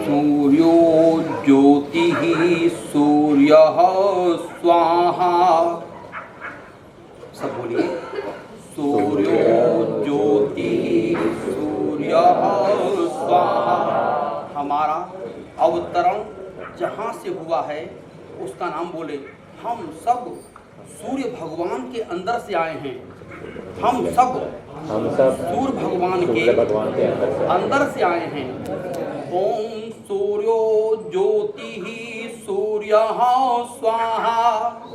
सूर्यो ज्योतिः सूर्यः स्वाहा। सब बोलिए, सूर्यो ज्योतिः सूर्यः स्वाहा। हमारा अवतरण जहाँ से हुआ है उसका नाम बोले। हम सब सूर्य भगवान के अंदर से आए हैं। हम सब सूर्य भगवान के अंदर से आए हैं। ओम सूर्यो ज्योतिः सूर्यः स्वाहा।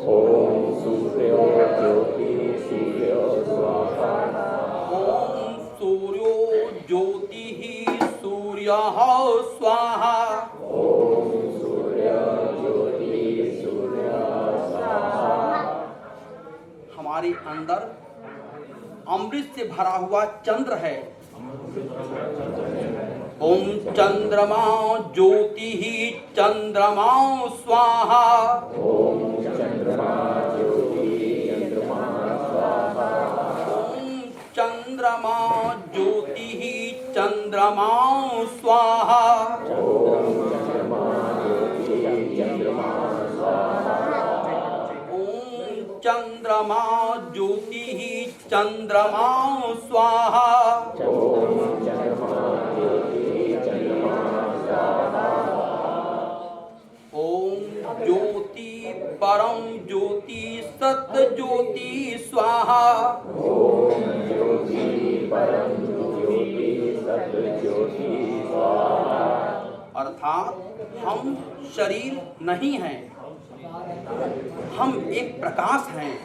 ओम सूर्यो ज्योतिः सूर्यः स्वाहा। ओम सूर्यो ज्योतिः सूर्यः स्वाहा। ओम सूर्यो ज्योतिः सूर्यः स्वाहा। हमारे अंदर अमृत से भरा हुआ चंद्र है। ओम चंद्रमा ज्योतिः चंद्रमा स्वाहा। ओम चंद्रमा ज्योतिः चंद्रमा स्वाहा। ओम चंद्रमा ज्योतिः चंद्रमा स्वाहा। ओम चंद्रमा ज्योतिः चंद्रमा स्वाहा। ओम चंद्रमा ज्योतिः चंद्रमा स्वाहा। ओम चंद्रमा ज्योतिः चंद्रमा स्वाहा। ओम ज्योति परम ज्योति सत्य ज्योति स्वाहा। ओम ज्योति परम ज्योति सत्य ज्योति स्वाहा। अर्थात हम शरीर नहीं हैं, हम एक प्रकाश हैं।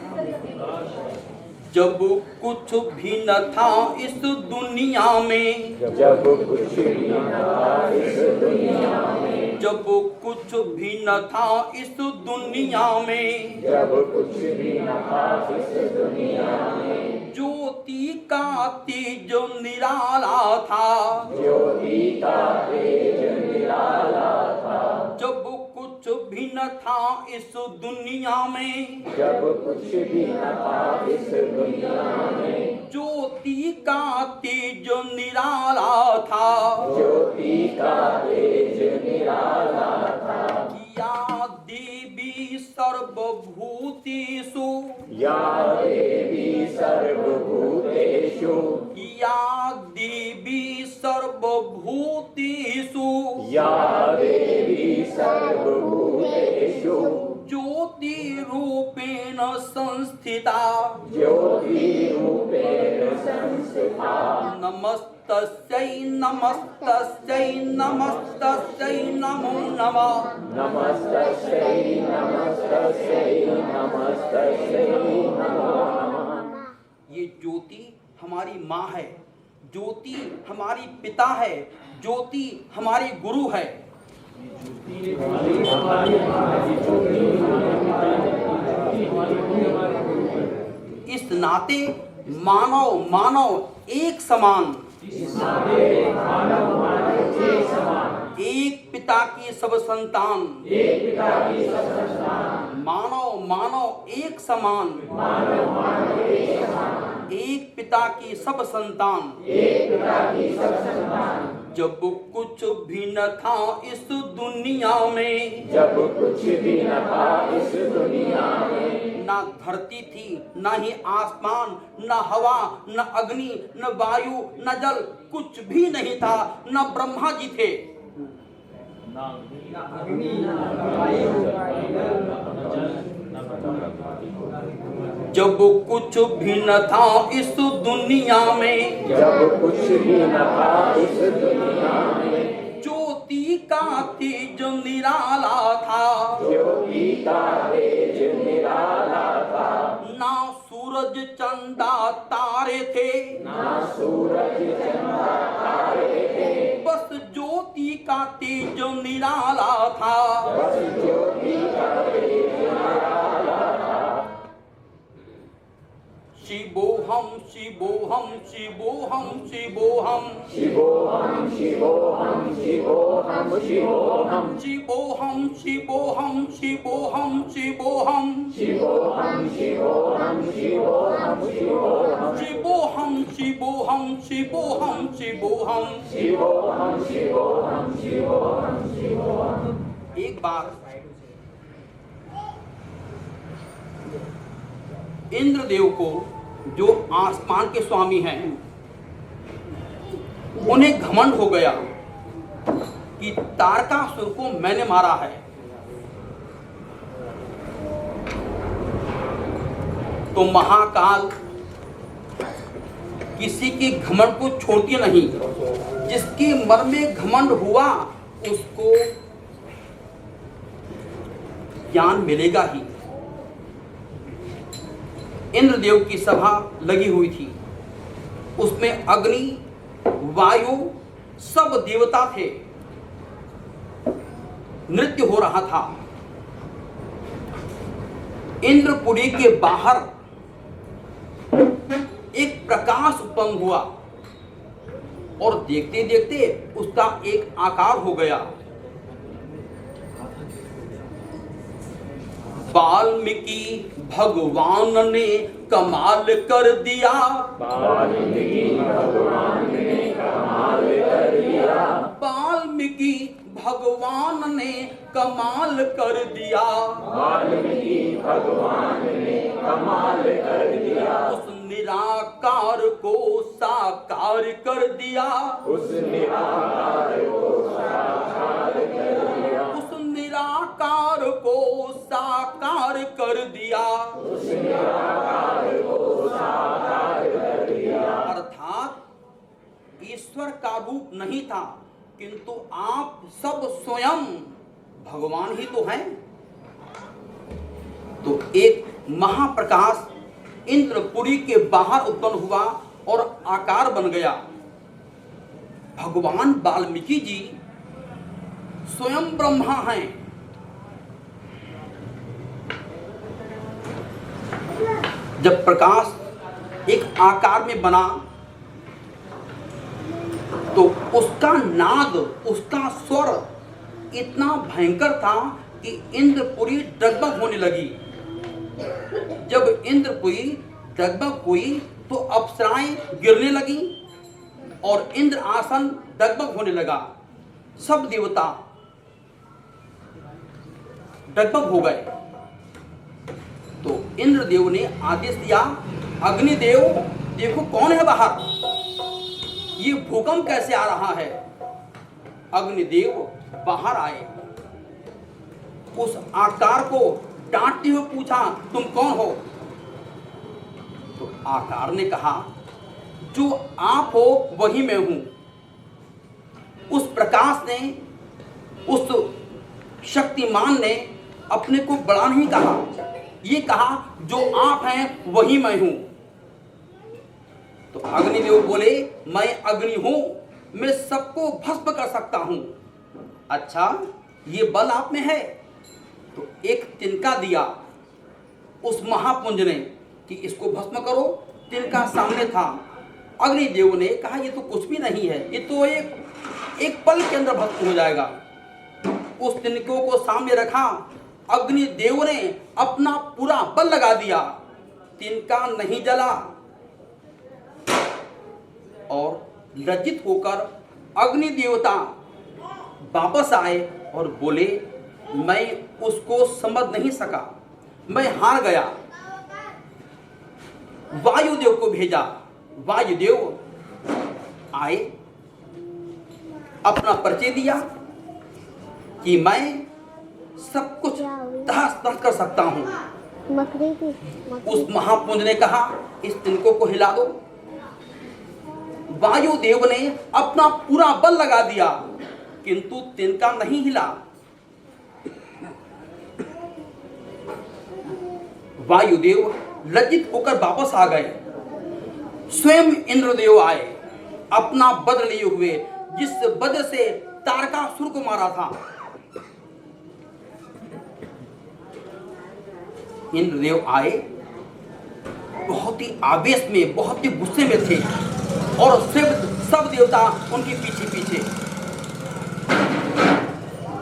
जब कुछ भी न था इस दुनिया में, जब कुछ भी न था इस दुनिया में, जब कुछ भी न था इस दुनिया में, जब कुछ भी न था इस दुनिया में, ज्योति का तेज निराला था। ज्योति का तेज निराला था। जब कुछ भी न था इस दुनिया में, जब कुछ भी न था इस दुनिया में, ज्योति का तेज निराला था। ज्योति का तेज निराला था। या देवी सर्वभूतेषु, या देवी सर्वभूतेषु, या देवी सर्वभूतेषु, या देवी सर्वभूतेषु, ज्योति रूपेण संस्थिता। ज्योति रूपेण संस्थिता। नमस्तस्यै नमस्तस्यै नमस्तस्यै नमो नमः। नमस्तस्यै नमस्तस्यै नमस्तस्यै नमो नमः। ये ज्योति हमारी माँ है, ज्योति हमारी पिता है, ज्योति हमारे गुरु है। इस नाते मानव एक समान, एक पिता की सब संतान, मानव एक समान, एक पिता की सब संतान। जब कुछ भी न था इस दुनिया में, जब कुछ भी न था इस दुनिया में, ना धरती थी, ना ही आसमान, न हवा, न अग्नि, न वायु, न जल, कुछ भी नहीं था। न ब्रह्मा जी थे, जब कुछ भी न था इस दुनिया में, जब कुछ भी न था इस दुनिया में, ज्योति का तेज निराला था। ज्योति का तेज निराला था। ना सूरज चंदा तारे थे, ना सूरज चंद्रमा तारे थे, बस ज्योति का तेज निराला था। बस ज्योति का तेज निराला था। शिवोहम शिवोहम शिवोहम शिवोहम शिवोहम शिवोहम शिवोहम शिवोहम शिवोहम शिवोहम शिवोहम शिवोहम शिवोहम शिवोहम शिवोहम शिवोहम शिवोहम शिवोहम शिवोहम शिवोहम। शिवोहम शिवोहम शिवोहम शिवोहम। एक बार इंद्रदेव को, जो आसमान के स्वामी हैं, उन्हें घमंड हो गया कि तारकासुर को मैंने मारा है। तो महाकाल किसी के घमंड को छोड़ती नहीं। जिसके मन में घमंड हुआ उसको ज्ञान मिलेगा ही। इंद्रदेव की सभा लगी हुई थी। उसमें अग्नि, वायु, सब देवता थे। नृत्य हो रहा था। इंद्रपुरी के बाहर एक प्रकाश उत्पन्न हुआ और देखते देखते उसका एक आकार हो गया। वाल्मीकि भगवान ने कमाल कर दिया। वाल्मीकि भगवान ने कमाल कर दिया। वाल्मीकि भगवान ने कमाल कर दिया। वाल्मीकि भगवान ने कमाल कर दिया। उस निराकार को साकार कर दिया। उस निराकार को साकार कर दिया। उस निराकार को साकार कर दिया। उस निराकार को साकार कर दिया। अर्थात ईश्वर का रूप नहीं था, किंतु आप सब स्वयं भगवान ही तो हैं। तो एक महाप्रकाश इंद्रपुरी के बाहर उत्पन्न हुआ और आकार बन गया। भगवान वाल्मीकि जी स्वयं ब्रह्मा हैं। जब प्रकाश एक आकार में बना तो उसका नाद, उसका स्वर इतना भयंकर था कि इंद्रपुरी डगमग होने लगी। जब इंद्रपुरी डगमग हुई तो अप्सराएं गिरने लगी और इंद्र आसन डगमग होने लगा। सब देवता डगमग हो गए। तो इंद्रदेव ने आदेश दिया, अग्निदेव देखो कौन है बाहर, ये भूकंप कैसे आ रहा है। अग्निदेव बाहर आए। उस आकार को डांटते हुए पूछा, तुम कौन हो। तो आकार ने कहा, जो आप हो वही मैं हूं। उस प्रकाश ने, उस शक्तिमान ने अपने को बड़ा नहीं कहा, ये कहा जो आप हैं वही मैं हूं। तो अग्निदेव बोले, मैं अग्नि हूं, मैं सबको भस्म कर सकता हूं। अच्छा, ये बल आप में है। तो एक तिनका दिया उस महापुंज ने कि इसको भस्म करो। तिनका सामने था। अग्निदेव ने कहा, ये तो कुछ भी नहीं है, ये तो एक पल के अंदर भस्म हो जाएगा। उस तिनकों को सामने रखा। अग्निदेव ने अपना पूरा बल लगा दिया। तिनका नहीं जला और लज्जित होकर अग्नि देवता वापस आए और बोले, मैं उसको समझ नहीं सका, मैं हार गया। वायुदेव को भेजा। वायुदेव आए, अपना परिचय दिया कि मैं सब कुछ तहस नहस कर सकता हूं। उस महापुंज ने कहा, इस तिनकों को हिला दो। वायुदेव ने अपना पूरा बल लगा दिया, किंतु तिनका नहीं हिला। वायुदेव लज्जित होकर वापस आ गए। स्वयं इंद्रदेव आए, अपना वज्र लिए हुए, जिस वज्र से तारकासुर को मारा था। इंद्रदेव आए बहुत ही आवेश में, बहुत ही गुस्से में थे और सब देवता उनके पीछे पीछे।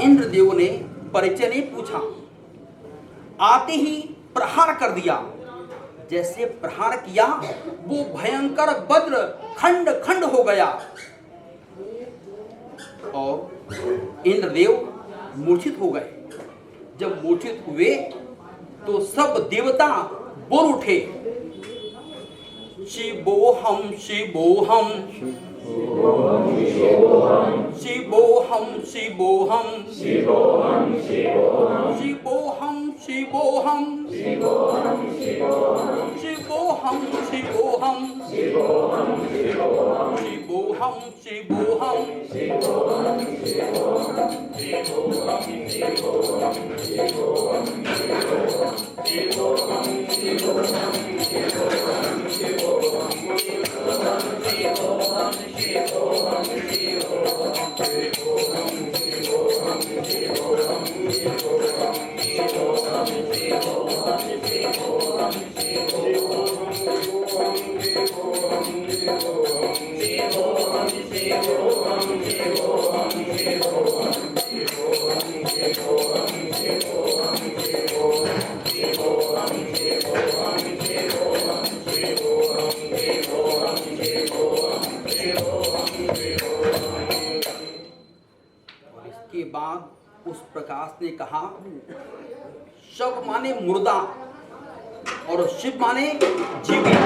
इंद्रदेव ने परिचय नहीं पूछा, आते ही प्रहार कर दिया। जैसे प्रहार किया वो भयंकर वज्र खंड खंड हो गया और इंद्रदेव मूर्छित हो गए। जब मूर्छित हुए तो सब देवता बोल उठे, शिवोहम शिवोहम शिवोहम शिवोहम शिवोहम शिवोहम शिवोहम शिवोहम शिवोहम शिवोहम शिवोहम इसके बाद उस प्रकाश ने कहा, शव माने मुर्दा और शिव माने जीवित।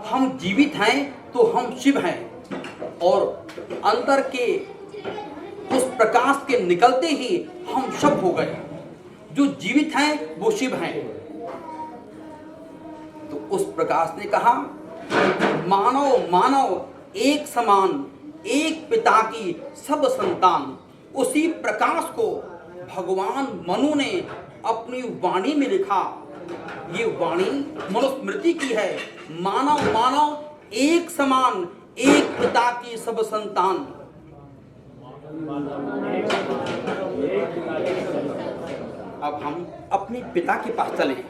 हम जीवित हैं तो हम शिव हैं और अंदर के उस प्रकाश के निकलते ही हम शव हो गए। जो जीवित हैं वो शिव हैं। तो उस प्रकाश ने कहा, मानव मानव एक समान, एक पिता की सब संतान। उसी प्रकाश को भगवान मनु ने अपनी वाणी में लिखा। ये वाणी मनुस्मृति की है, मानव मानव एक समान, एक पिता की सब संतान। अब हम अपने पिता के पास चलें।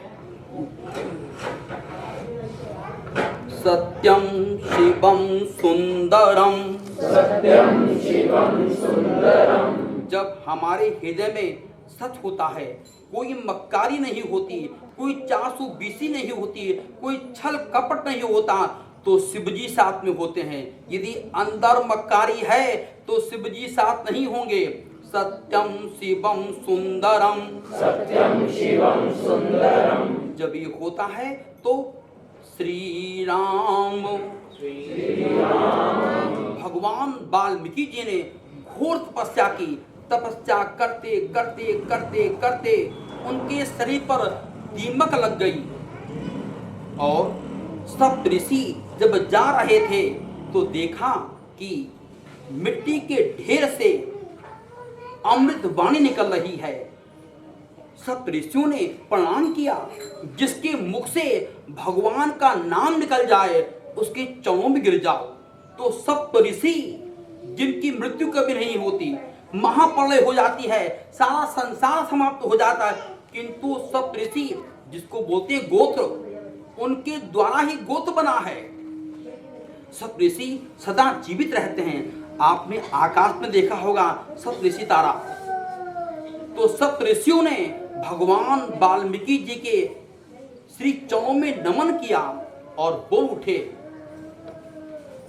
सत्यम शिवम सुंदरम, सत्यम शिवम सुंदरम। जब हमारे हृदय में सच होता है, कोई मक्कारी नहीं होती, कोई चासुबीसी नहीं होती, कोई छल कपट नहीं होता, तो शिवजी साथ में होते हैं। यदि अंदर मक्कारी है तो शिवजी साथ नहीं होंगे। सत्यम शिवम सुंदरम, सत्यम शिवम सुंदरम। जब ये होता है तो श्री राम, भगवान वाल्मीकि जी ने घोर तपस्या की। तपस्या करते करते करते करते उनके शरीर पर दीमक लग गई और सब ऋषि जब जा रहे थे तो देखा कि मिट्टी के ढेर से अमृत वाणी निकल रही है। सब ऋषियों ने प्रणाम किया। जिसके मुख से भगवान का नाम निकल जाए उसके चरणों में गिर जाओ। तो सब ऋषि जिनकी मृत्यु कभी नहीं होती, महाप्रलय हो जाती है, सारा संसार समाप्त हो जाता है, किंतु सब ऋषि जिसको बोलते हैं गोत्र, उनके द्वारा ही गोत्र बना है। सब ऋषि सदा जीवित रहते हैं। आपने आकाश में देखा होगा सब ऋषि तारा। तो सब ऋषियों ने भगवान वाल्मीकि जी के श्री चरणों में नमन किया और बोल उठे,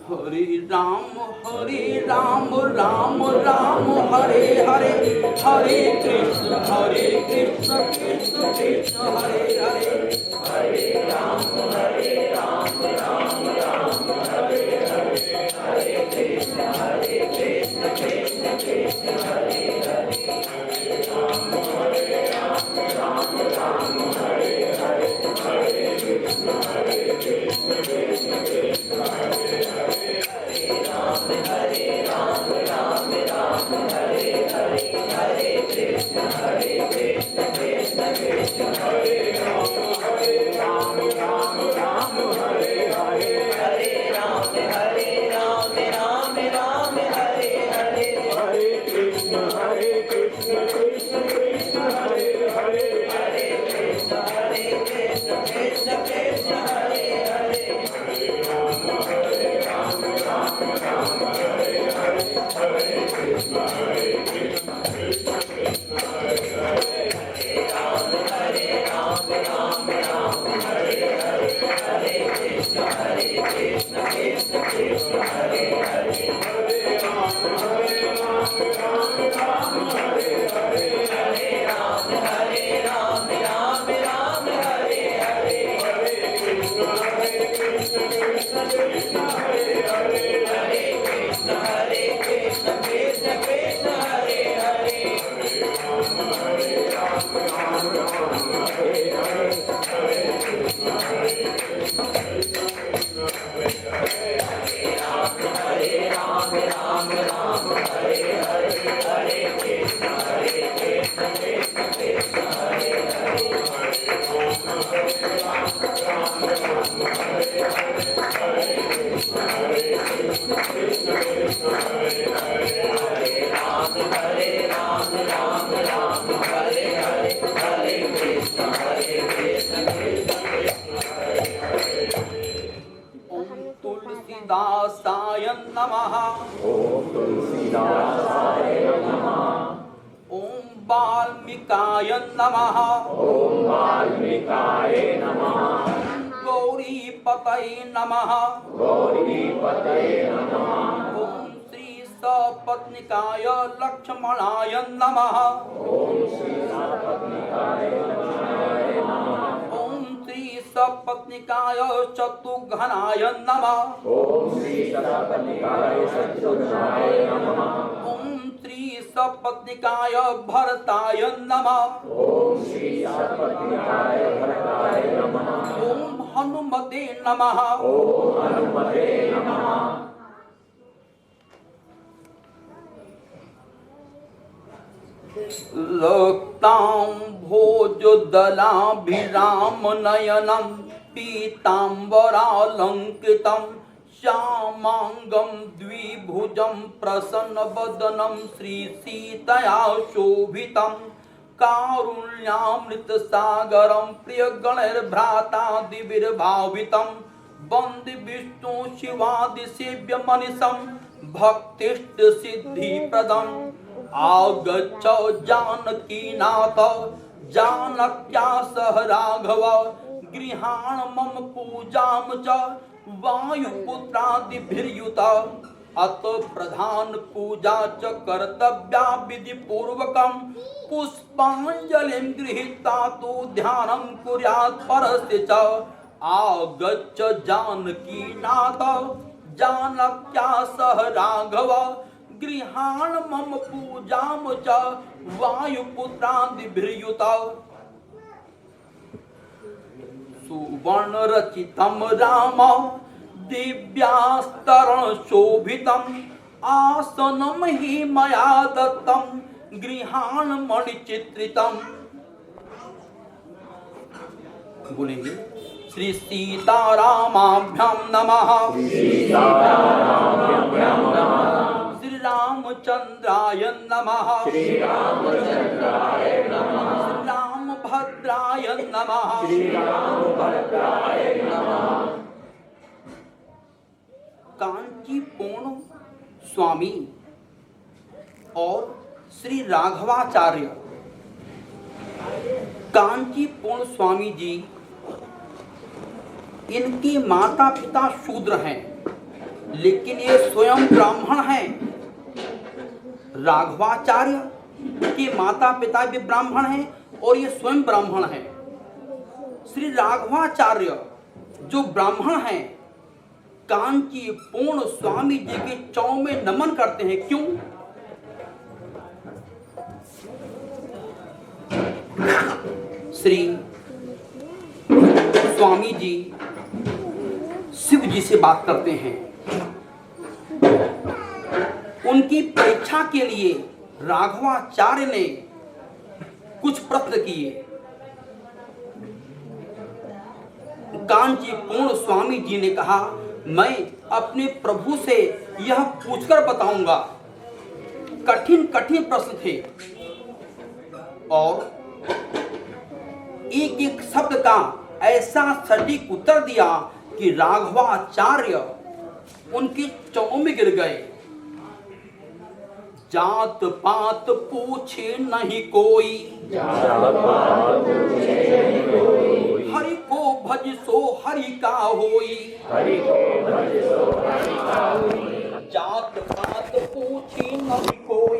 हरे राम राम राम हरे हरे, हरे कृष्ण कृष्ण कृष्ण हरे हरे, हरे राम राम राम हरे हरे, हरे कृष्ण कृष्ण कृष्ण हरे हरे, हरे राम राम हरे हरे, हरे कृष्ण कृष्ण कृष्ण हरे हरे, हरे राम राम हरे हरे, हरे कृष्ण कृष्ण कृष्ण हरे राम, हरे राम राम हरे हरे, हरे राम राम हरे हरे, हरे कृष्ण कृष्ण कृष्ण हरे हरे, हरे कृष्ण कृष्ण कृष्ण तुलसीदासाय नमः। ओम तुलसीदासाय नमः। ओम वाल्मीकाय नमः। ओम वाल्मीकाय नमः। गौरीपतये नमः। गौरीपतये नमः। ओम श्री सपत्निकाय लक्ष्मणाय नमः। ओम श्री सपत्निकाय लक्ष्मणाय नमः। ओम श्री सपत्निकाय चतुर्घ्नाय नमः। ओम श्री सपत्निकाय शत्रुघ्नाय नमः। ओम श्री सपत्निकाय भरताय नमः। ओम श्री सपत्निकाय भरताय नमः। ओम हनुमते नमः। ओम हनुमते नमः। रक्ताम्भोजदलाभिरामनयनं पीताम्बरालङ्कृतं श्यामाङ्गं द्विभुजं प्रसन्नवदनं श्रीसीतया शोभितं कारुण्यामृतसागरं प्रियगणैर्भ्रातादिभिर्भावितं वन्दे विष्णु शिवादिसेव्यमनिशं भक्तिष्टसिद्धिप्रदम् आगच्छ जानकीनाथ जानक्या सह राघव गृहाण मम पूजाम च वायुपुत्रादिभिर्युता अत प्रधान पूजा च कर्तव्या विधि पूर्वकं पुष्पांजलिं गृहीत्वा तु ध्यानं कुर्यात् परस्य च आगच्छ जानकीनाथ जानक्या सह राघव गृहाण मम पूजाम च वायुपुत्रादिभिर्युता सुवर्ण रचितं राम दिव्यास्तरण शोभितं आसनं हि मया दत्तं गृहाण मणिचित्रितं। बोलेंगे श्री सीतारामाभ्यां नमः। श्री रामचंद्राय नमः। श्री रामचंद्राय नमः। श्री रामभद्राय नमः। श्री रामभद्राय नमः। कांचीपुर स्वामी और श्री राघवाचार्य। कांचीपुर स्वामी जी, इनके माता पिता शूद्र हैं, लेकिन ये स्वयं ब्राह्मण हैं। राघवाचार्य के माता पिता भी ब्राह्मण हैं और ये स्वयं ब्राह्मण हैं। श्री राघवाचार्य जो ब्राह्मण हैं, कांचीपुर स्वामी जी के चौ में नमन करते हैं। क्यों? श्री स्वामी जी शिव जी से बात करते हैं। उनकी परीक्षा के लिए राघवाचार्य ने कुछ प्रश्न किए। कांचीपुर स्वामी जी ने कहा, मैं अपने प्रभु से यह पूछकर बताऊंगा। कठिन कठिन प्रश्न थे और एक एक शब्द का ऐसा सटीक उत्तर दिया कि राघवाचार्य उनके चौं में गिर गए। जात पात पूछे नहीं कोई, हरि को भज सो हरि का होई। जात पात पूछे नहीं कोई,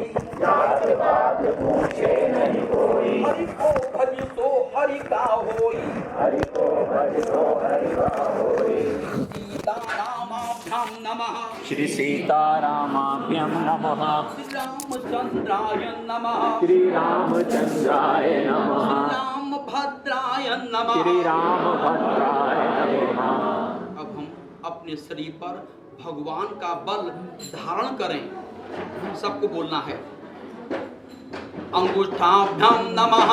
हरि को भज सो हरि का होई। सीतारामाभ्यां नमः, श्री सीतारामाभ्यां नमः, श्री रामचंद्राय नमः, श्री रामचंद्राय नमः, रामभद्राय नमः। श्री रामभद्राय नमः। अब हम अपने शरीर पर भगवान का बल धारण करें। सबको बोलना है। अंगुष्ठाभ्यां नमः,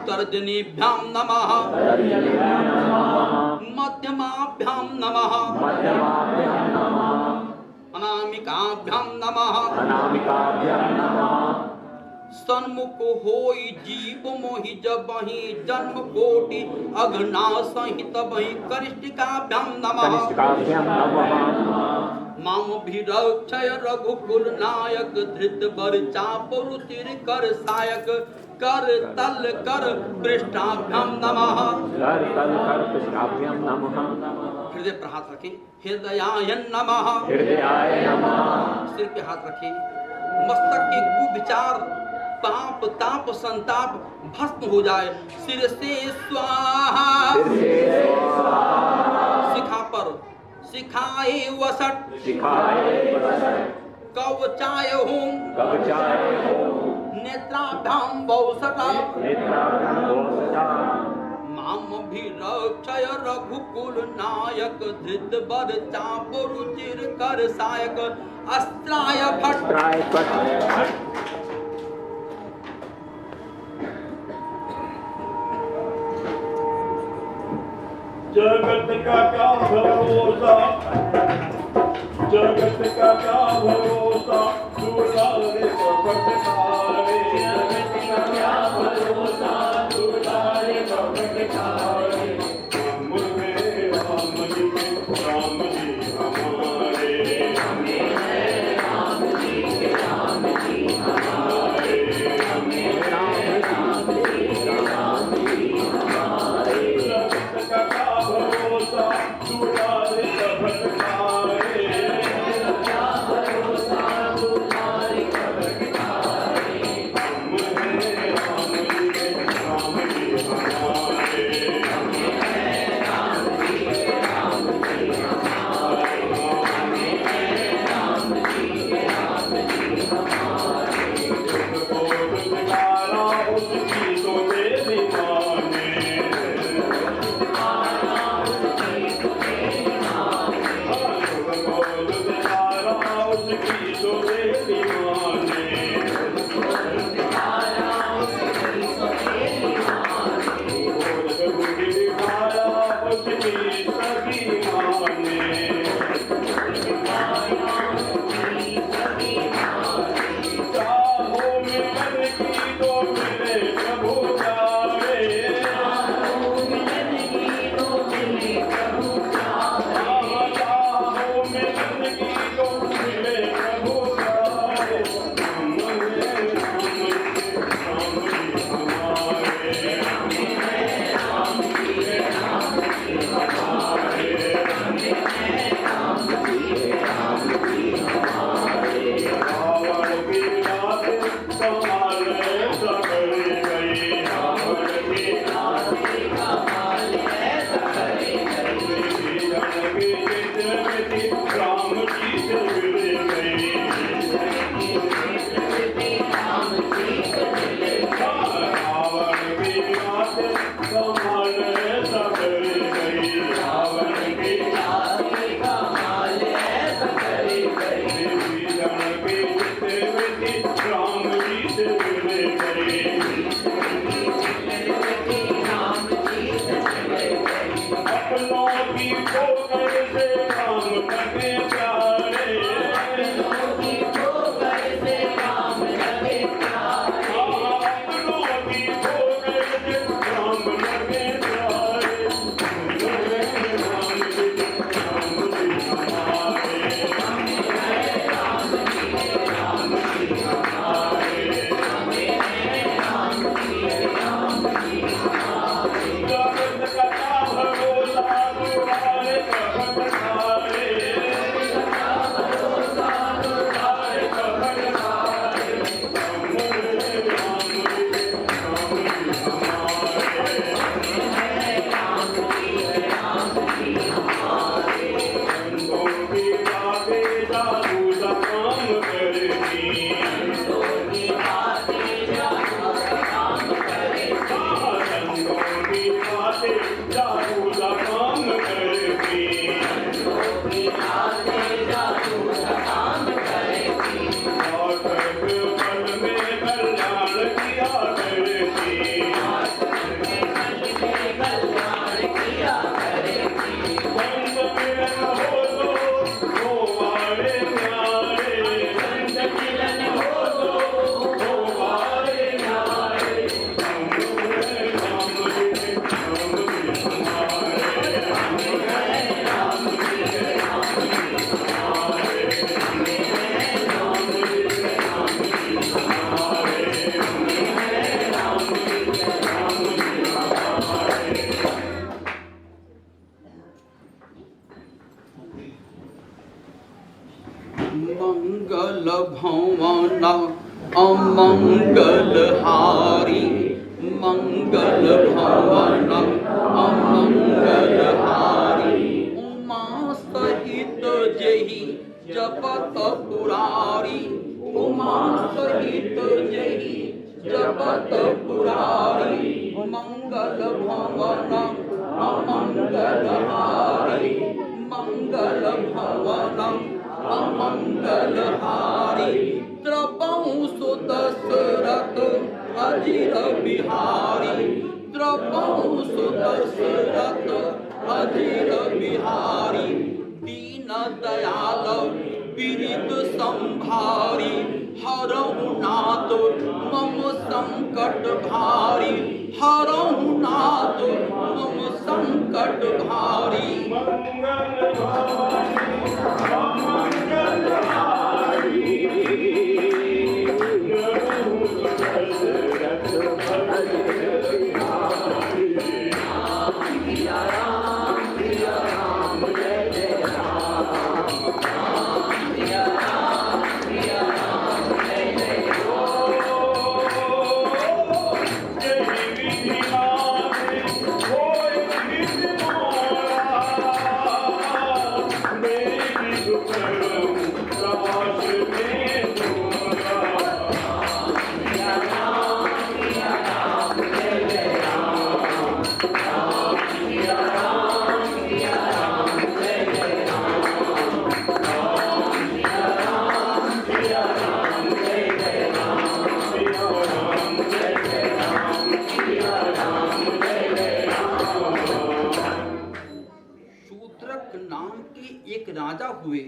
तर्जनीभ्यां नमः, मध्यमाभ्यां नमः, अनामिकाभ्यां नमः। सन्मुख होई जीव मोहि जबहि, जन्म कोटि अघना सहित बहि। कनिष्ठिकाभ्यां नमः, माम भीरक्षय रघुकुल नायक। धृत बर चाप रुचिर कर सायक। कर तल कर पृष्ठाभ्यां नमः। हृदय पर हाथ रखें। हृदयाय नमः, सिर पे हाथ रखें। मस्तक के कुविचार पाप ताप संताप भस्म हो जाए। सिर से स्वाहा, शिखा पर सिखाए वसट। कवचाय हूँ, नेत्राभ्यां बहुसटा। माम भीरक्षय रघुकुल नायक। धृत बर चाप रुचिर कर सायक। अस्त्राय भट्ट। जगत का क्या भरोसा, जगत का क्या भरोसा। दुलारे भटकारे, जगत का क्या भरोसा। दुलारे भटकारे। मुझे राम जी के, राम जी हमारे। हमें राम जी के, राम जी हमारे। हमें राम जी के, राम जी हमारे। जगत का क्या भरोसा, दुलारे भटकारे। जगत का क्या भरोसा, भवन अमंगलहारी, मंगल भवन अमंगलहारी। उमा सहित जही जपत पुरारी, उमा सहित जही जपत पुरारी। मंगल भवन अमंगलहारी, मंगल भवन अमंगलहारी। द्रवहु सुदशरथ अजिर बिहारी, द्रवहु सुदशरथ अजिर बिहारी। दीन दयाल विरित संभारी, हरहु नाथ मम संकट भारी, हरहु नाथ मम संकट भारी। राजा हुए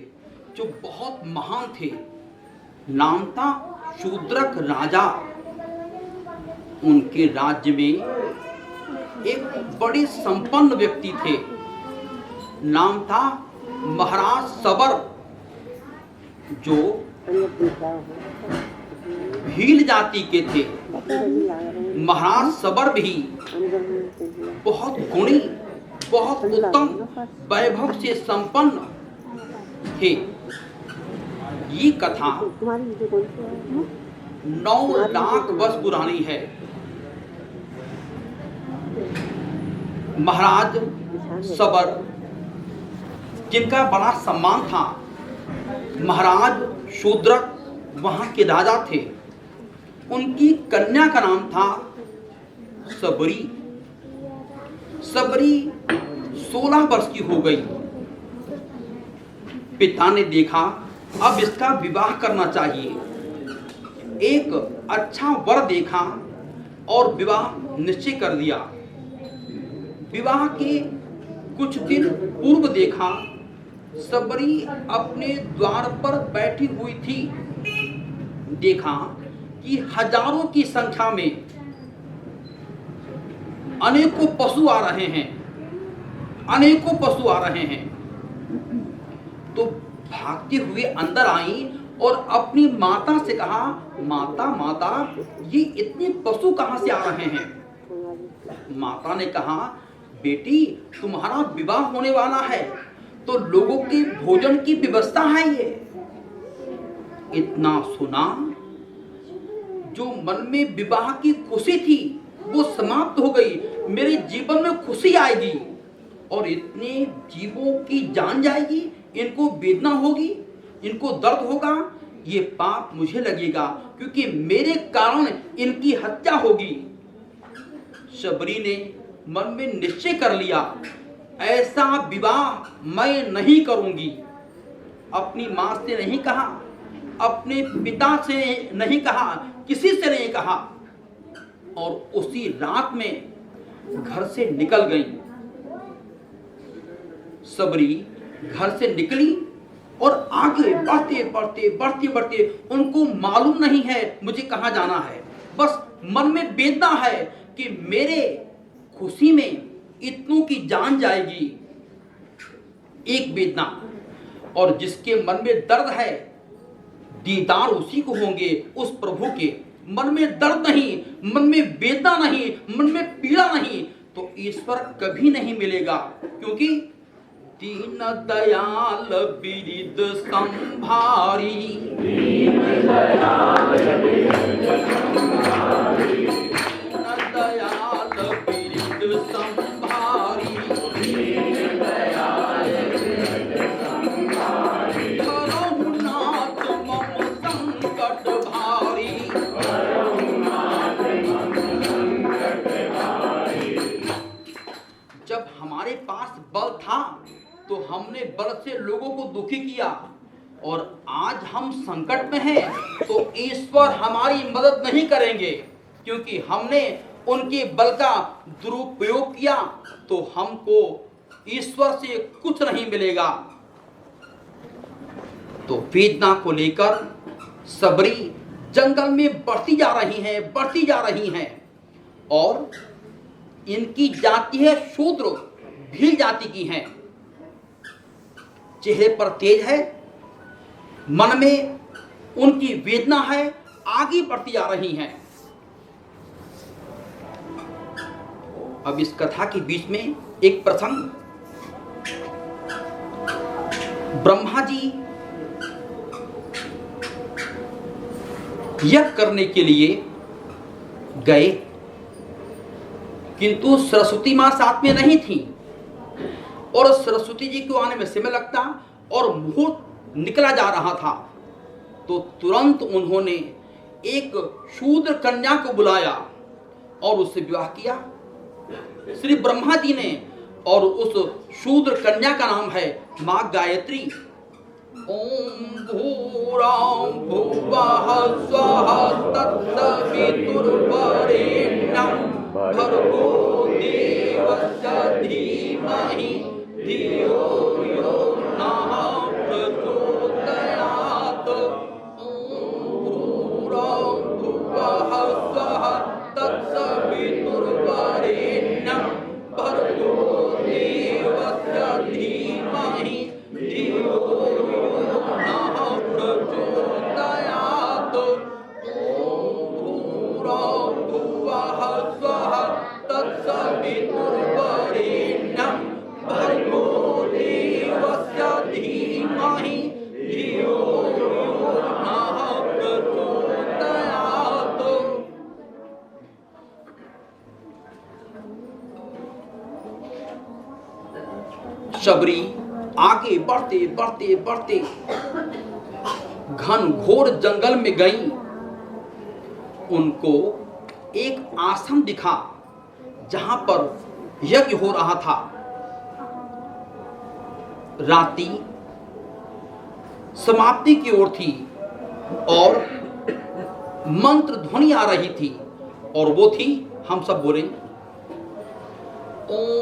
जो बहुत महान थे, नाम था शूद्रक राजा। उनके राज्य में एक बड़े संपन्न व्यक्ति थे, नाम था महाराज सबर, जो भील जाति के थे। महाराज सबर भी बहुत गुणी, बहुत उत्तम वैभव से संपन्न थे। ये कथा 9 लाख वर्ष पुरानी है। महाराज सबर, जिनका बड़ा सम्मान था, महाराज शूद्रक वहां के राजा थे। उनकी कन्या का नाम था सबरी। सबरी 16 वर्ष की हो गई। पिता ने देखा अब इसका विवाह करना चाहिए। एक अच्छा वर देखा और विवाह निश्चय कर दिया। विवाह के कुछ दिन पूर्व देखा सबरी अपने द्वार पर बैठी हुई थी। देखा कि हजारों की संख्या में अनेकों पशु आ रहे हैं, अनेकों पशु आ रहे हैं। तो भागते हुए अंदर आई और अपनी माता से कहा, माता माता ये इतने पशु कहां से आ रहे हैं? माता ने कहा, बेटी तुम्हारा विवाह होने वाला है तो लोगों के भोजन की व्यवस्था है। ये इतना सुना, जो मन में विवाह की खुशी थी वो समाप्त हो गई। मेरे जीवन में खुशी आएगी और इतने जीवों की जान जाएगी, इनको वेदना होगी, इनको दर्द होगा, ये पाप मुझे लगेगा क्योंकि मेरे कारण इनकी हत्या होगी। शबरी ने मन में निश्चय कर लिया, ऐसा विवाह मैं नहीं करूंगी। अपनी मां से नहीं कहा, अपने पिता से नहीं कहा, किसी से नहीं कहा और उसी रात में घर से निकल गई। सबरी घर से निकली और आगे बढ़ते बढ़ते बढ़ते बढ़ते उनको मालूम नहीं है मुझे कहां जाना है। बस मन में वेदना है कि मेरे खुशी में इतनों की जान जाएगी। एक वेदना, और जिसके मन में दर्द है दीदार उसी को होंगे, उस प्रभु के। मन में दर्द नहीं, मन में वेदना नहीं, मन में पीड़ा नहीं, तो ईश्वर कभी नहीं मिलेगा। क्योंकि दीन दयाल बिरिद संभारी, दीन दयाल बिरिद संभारी, दीन दयाल बिरिद संभारी, दीन दयाल बिरिद संभारी, रघुनाथ मम संकट भारी, रघुनाथ मम संकट भारी। जब हमारे पास बल था तो हमने बल से लोगों को दुखी किया, और आज हम संकट में हैं तो ईश्वर हमारी मदद नहीं करेंगे, क्योंकि हमने उनके बल का दुरुपयोग किया तो हमको ईश्वर से कुछ नहीं मिलेगा। तो वेदना को लेकर सबरी जंगल में बढ़ती जा रही हैं, और इनकी जाति है शूद्र, भील जाति की हैं। चेहरे पर तेज है, मन में उनकी वेदना है, आगे बढ़ती जा रही हैं। अब इस कथा के बीच में एक प्रसंग, ब्रह्मा जी यज्ञ करने के लिए गए, किंतु सरस्वती मां साथ में नहीं थी, और सरस्वती जी को आने में समय लगता और मुहूर्त निकला जा रहा था। तो तुरंत उन्होंने एक शूद्र कन्या को बुलाया और उससे विवाह किया श्री ब्रह्मा जी ने, और उस शूद्र कन्या का नाम है मां गायत्री। ओम भूरां भुवः स्वः तत्सवितुर्वरेण्यं भर्गो देवस्य धीमहि धियो यो नः प्रचोदयात्। ओम भूरां भुवः स्वः तत्सवितुर्वरेण्यं भर्गो देवस्य धीमहि धियो यो नः प्रचोदयात्। ओम भूरां भुवः स्वः तत्सवितुर्वरेण्यं भर्गो देवस्य धीमहि धियो यो नः प्रचोदयात्। शबरी आगे बढ़ते बढ़ते बढ़ते घन घोर जंगल में गई। उनको एक आश्रम दिखा जहां पर यज्ञ हो रहा था। रात्रि समाप्ति की ओर थी और मंत्र ध्वनि आ रही थी, और वो थी, हम सब बोले, ओम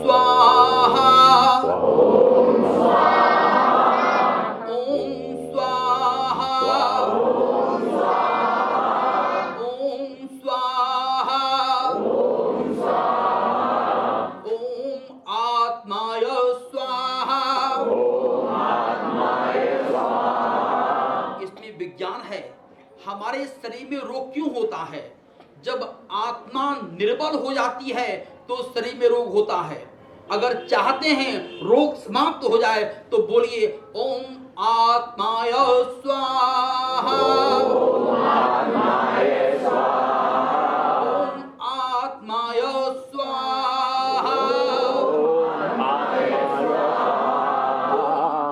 स्वाहा ओम स्वाहा ओम स्वाहा ओम आत्माय स्वाहा। इसमें विज्ञान है। हमारे शरीर में रोग क्यों होता है? जब आत्मा निर्बल हो जाती है तो शरीर में रोग होता है। अगर चाहते हैं रोग समाप्त हो जाए तो बोलिए ओम आत्माय स्वाहा ओम आत्माय स्वाहा ओम आत्माय स्वाहा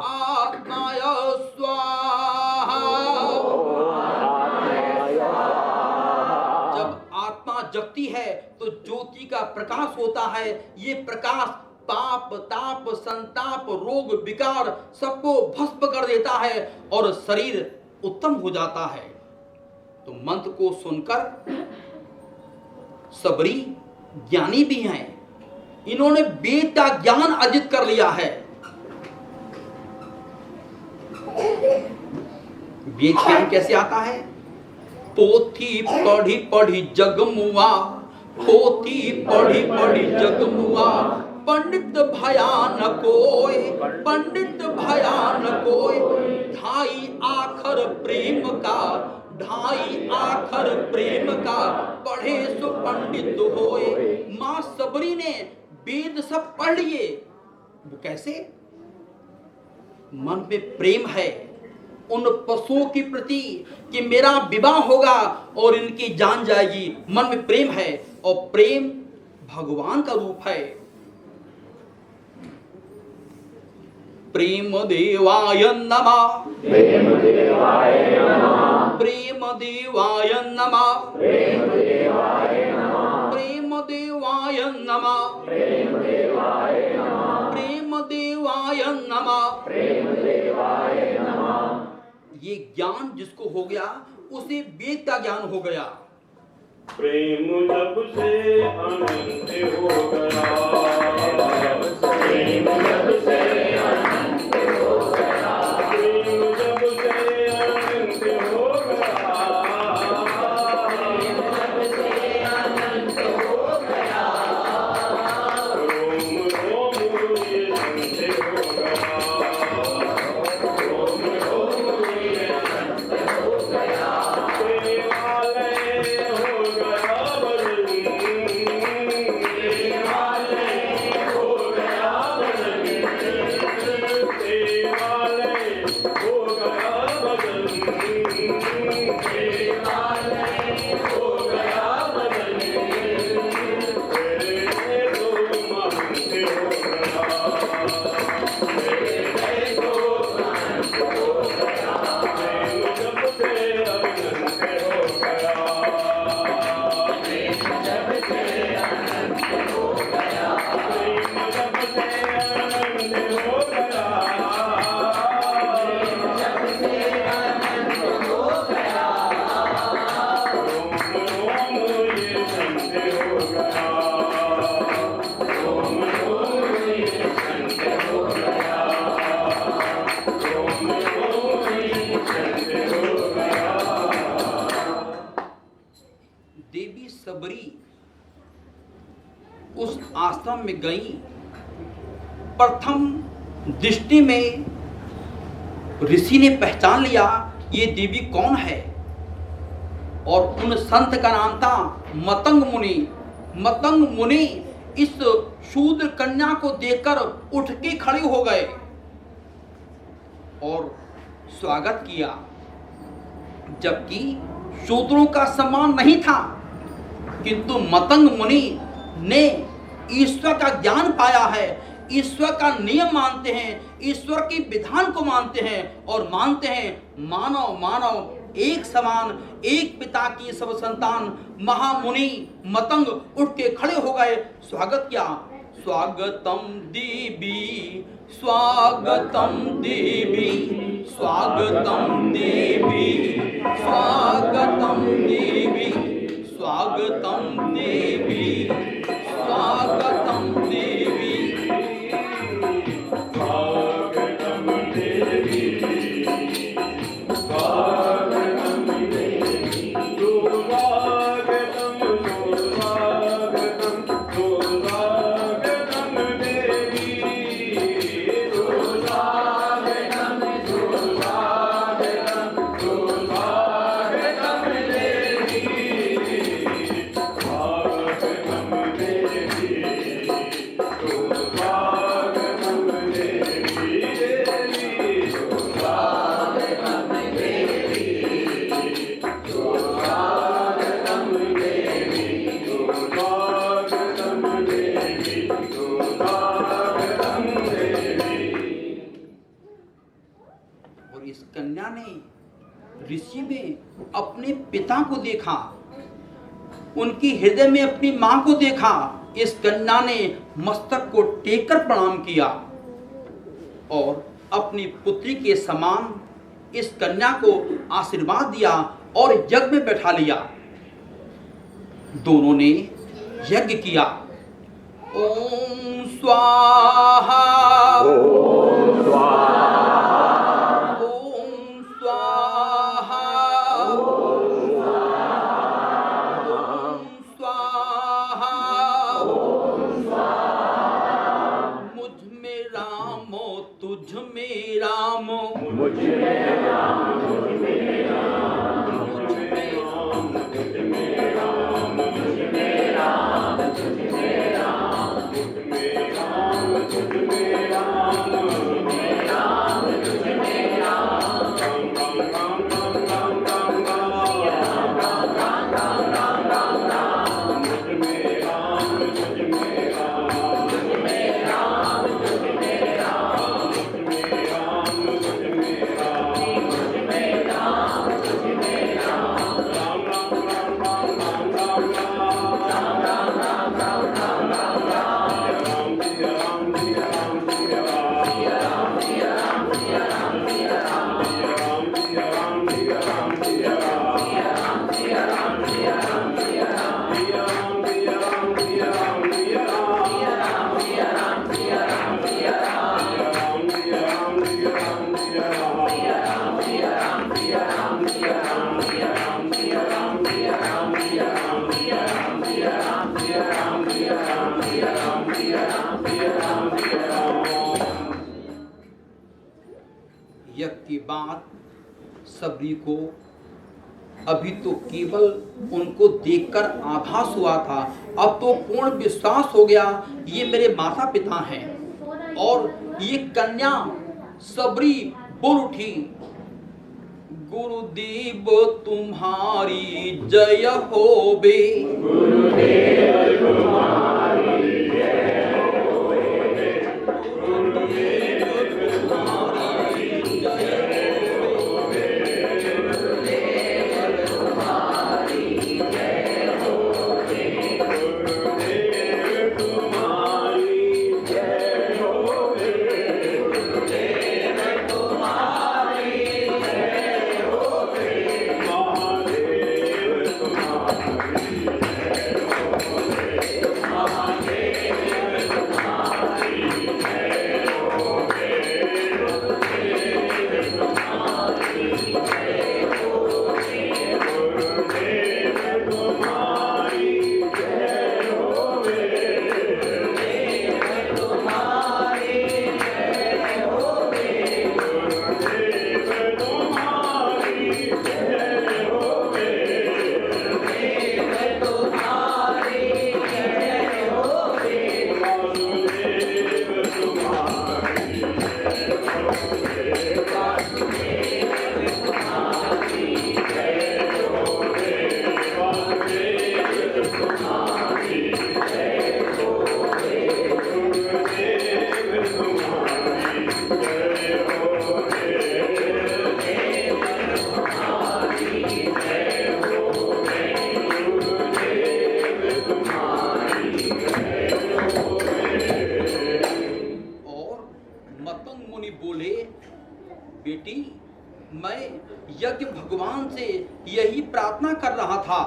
आत्माय स्वाहा। जब आत्मा जगती है तो ज्योति का प्रकाश होता है। ये प्रकाश पाप ताप संताप रोग विकार सबको भस्म कर देता है और शरीर उत्तम हो जाता है। तो मंत्र को सुनकर सबरी ज्ञानी भी हैं, इन्होंने वेद का ज्ञान अर्जित कर लिया है। वेद ज्ञान कैसे आता है? पोथी पढ़ी पढ़ी जगमुआ, पोथी पढ़ी पढ़ी जगमुआ, पंडित भयान कोय, पंडित भयान कोय, ढाई आखर प्रेम का, ढाई आखर प्रेम का, पढ़े सो पंडित होए। मां सबरी ने वेद सब पढ़ लिए, वो कैसे? मन में प्रेम है उन पशुओं के प्रति कि मेरा विवाह होगा और इनकी जान जाएगी। मन में प्रेम है और प्रेम भगवान का रूप है। प्रेम देवाय नमः, प्रेम देवाय नमः, प्रेम देवाय नमः, प्रेम देवाय नमः, प्रेम देवाय नमः, प्रेम देवाय नमः, प्रेम देवाय नमः। प्रेम देवाय नमः। ये ज्ञान जिसको हो गया उसे वेद का ज्ञान हो गया। प्रेम जब से अनंत हो गया, प्रेम जब से अनंत हो गया, प्रेम जब से अनंत हो गया, प्रेम जब से अनंत हो गया, रोम रोम ये संत हो गया, रोम रोम ये संत हो गया, देवालय हो गया बदली, देवालय हो गया बदली, देवालय हो गया बदली, देवालय हो गया बदली, तेरे तो महंत हो गया, तेरे तो महंत हो गया, प्रेम जब से अनंत हो गया, प्रेम जब से अनंत हो गया, प्रेम जब से अनंत हो गया, प्रेम जब से अनंत हो गया, रोम रोम ये संत हो गया, रोम रोम ये संत हो गया, रोम रोम ये संत हो गया। देवी सबरी उस आश्रम में गई। प्रथम दृष्टि में ऋषि ने पहचान लिया ये देवी कौन है, और उन संत का नाम था मतंग मुनि। मतंग मुनि इस शूद्र कन्या को देखकर उठ के खड़े हो गए और स्वागत किया, जबकि शूद्रों का सम्मान नहीं था। किंतु मतंग मुनि ने ईश्वर का ज्ञान पाया है, ईश्वर का नियम मानते हैं, ईश्वर के विधान को मानते हैं और मानते हैं मानव मानव एक समान, एक पिता की सब संतान। महामुनि मतंग उठ के खड़े हो गए, स्वागत किया। स्वागतम देवी, स्वागतम देवी, स्वागतम देवी, स्वागतम देवी, स्वागतम देवी, स्वागतम देवी। स्वागतम देवी, स्वागतम देवी, सुस्वागतम, सुस्वागतम, सुस्वागतम देवी, सुस्वागतम, सुस्वागतम, सुस्वागतम देवी, स्वागतम देवी, सुस्वागतम देवी, देवी, सुस्वागतम देवी, सुस्वागतम देवी, सुस्वागतम देवी, सुस्वागतम देवी। और इस कन्या ने ऋषि में अपने पिता को देखा, उनकी हृदय में अपनी मां को देखा। इस कन्या ने मस्तक को टेक कर प्रणाम किया और अपनी पुत्री के समान इस कन्या को आशीर्वाद दिया और यज्ञ में बैठा लिया। दोनों ने यज्ञ किया। ओम स्वाहा, ओम स्वाहा, ओम स्वाहा, ओम स्वाहा, ओम स्वाहा, मुझ में रामो तुझ में रामो, मुझ में राम, मुझ में राम, मुझ में राम, तुझ में राम, मुझ में राम, तुझ में राम, तुझ में राम, तुझ में बाद सबरी को अभी तो केवल उनको देखकर आभास हुआ था, अब तो पूर्ण विश्वास हो गया ये मेरे माता पिता हैं। और ये कन्या सबरी बोल उठी, गुरुदेव तुम्हारी जय होवे, गुरुदेव तुम्हारी जय होवे, गुरुदेव तुम्हारी जय होवे, गुरुदेव तुम्हारी जय होवे, गुरुदेव तुम्हारी जय होवे, गुरुदेव तुम्हारी जय होवे, महादेव तुम्हारी जय होवे, महादेव तुम्हारी जय होवे, गुरुदेव तुम्हारी जय होवे, गुरुदेव तुम्हारी जय होवे, गुरुदेव तुम्हारी जय होवे, गुरुदेव तुम्हारी जय होवे, गुरुदेव तुम्हारी जय होवे, वासुदेव तुम्हारी जय होवे, वासुदेव तुम्हारी जय होवे, वासुदेव तुम्हारी जय होवे, गुरुदेव तुम्हारी जय होवे, गुरुदेव तुम्हारी जय होवे, गुरुदेव तुम्हारी जय होवे। और मतंग मुनि बोले, बेटी मैं यज्ञ भगवान से यही प्रार्थना कर रहा था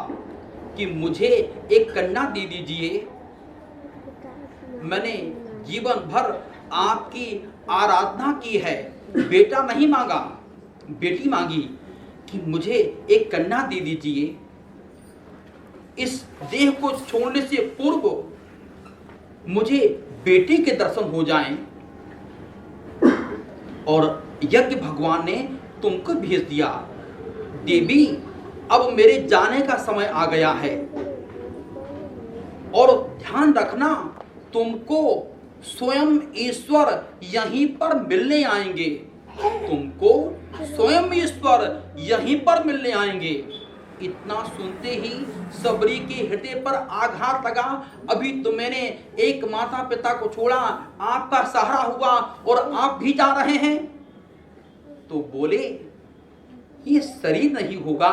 कि मुझे एक कन्या दे दीजिए। मैंने जीवन भर आपकी आराधना की है, बेटा नहीं मांगा, बेटी मांगी कि मुझे एक कन्या दे दीजिए। इस देह को छोड़ने से पूर्व मुझे बेटी के दर्शन हो जाएं। और यज्ञ भगवान ने तुमको भेज दिया। देवी अब मेरे जाने का समय आ गया है, और ध्यान रखना तुमको स्वयं ईश्वर यहीं पर मिलने आएंगे, तुमको स्वयं ईश्वर यहीं पर मिलने आएंगे। इतना सुनते ही सबरी के हृदय पर आघात लगा। अभी तो मैंने एक माता पिता को छोड़ा, आपका सहारा हुआ और आप भी जा रहे हैं। तो बोले, ये शरीर नहीं होगा,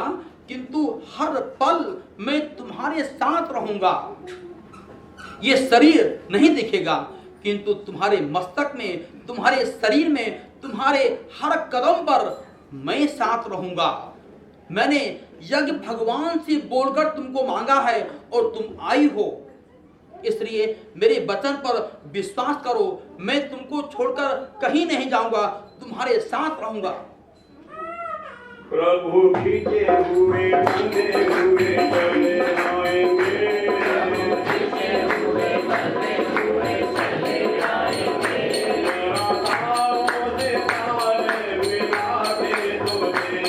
किंतु हर पल मैं तुम्हारे साथ रहूंगा। ये शरीर नहीं दिखेगा, किंतु तुम्हारे मस्तक में, तुम्हारे शरीर में, तुम्हारे हर कदम पर मैं साथ रहूंगा। मैंने यज्ञ भगवान से बोलकर तुमको मांगा है और तुम आई हो, इसलिए मेरे वचन पर विश्वास करो। मैं तुमको छोड़कर कहीं नहीं जाऊंगा, तुम्हारे साथ रहूंगा। प्रभु खींचे हुए बंधे हुए चले आएंगे, खींचे हुए बंधे हुए चले आएंगे, तारों से तारे मिला के तुझे,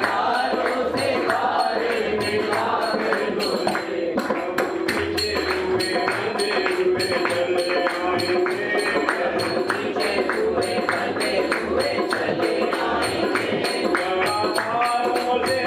तारों से तारे मिला के तुझे, प्रभु खींचे हुए बंधे हुए चले आएंगे, खींचे हुए बंधे हुए चले आएंगे, तारों से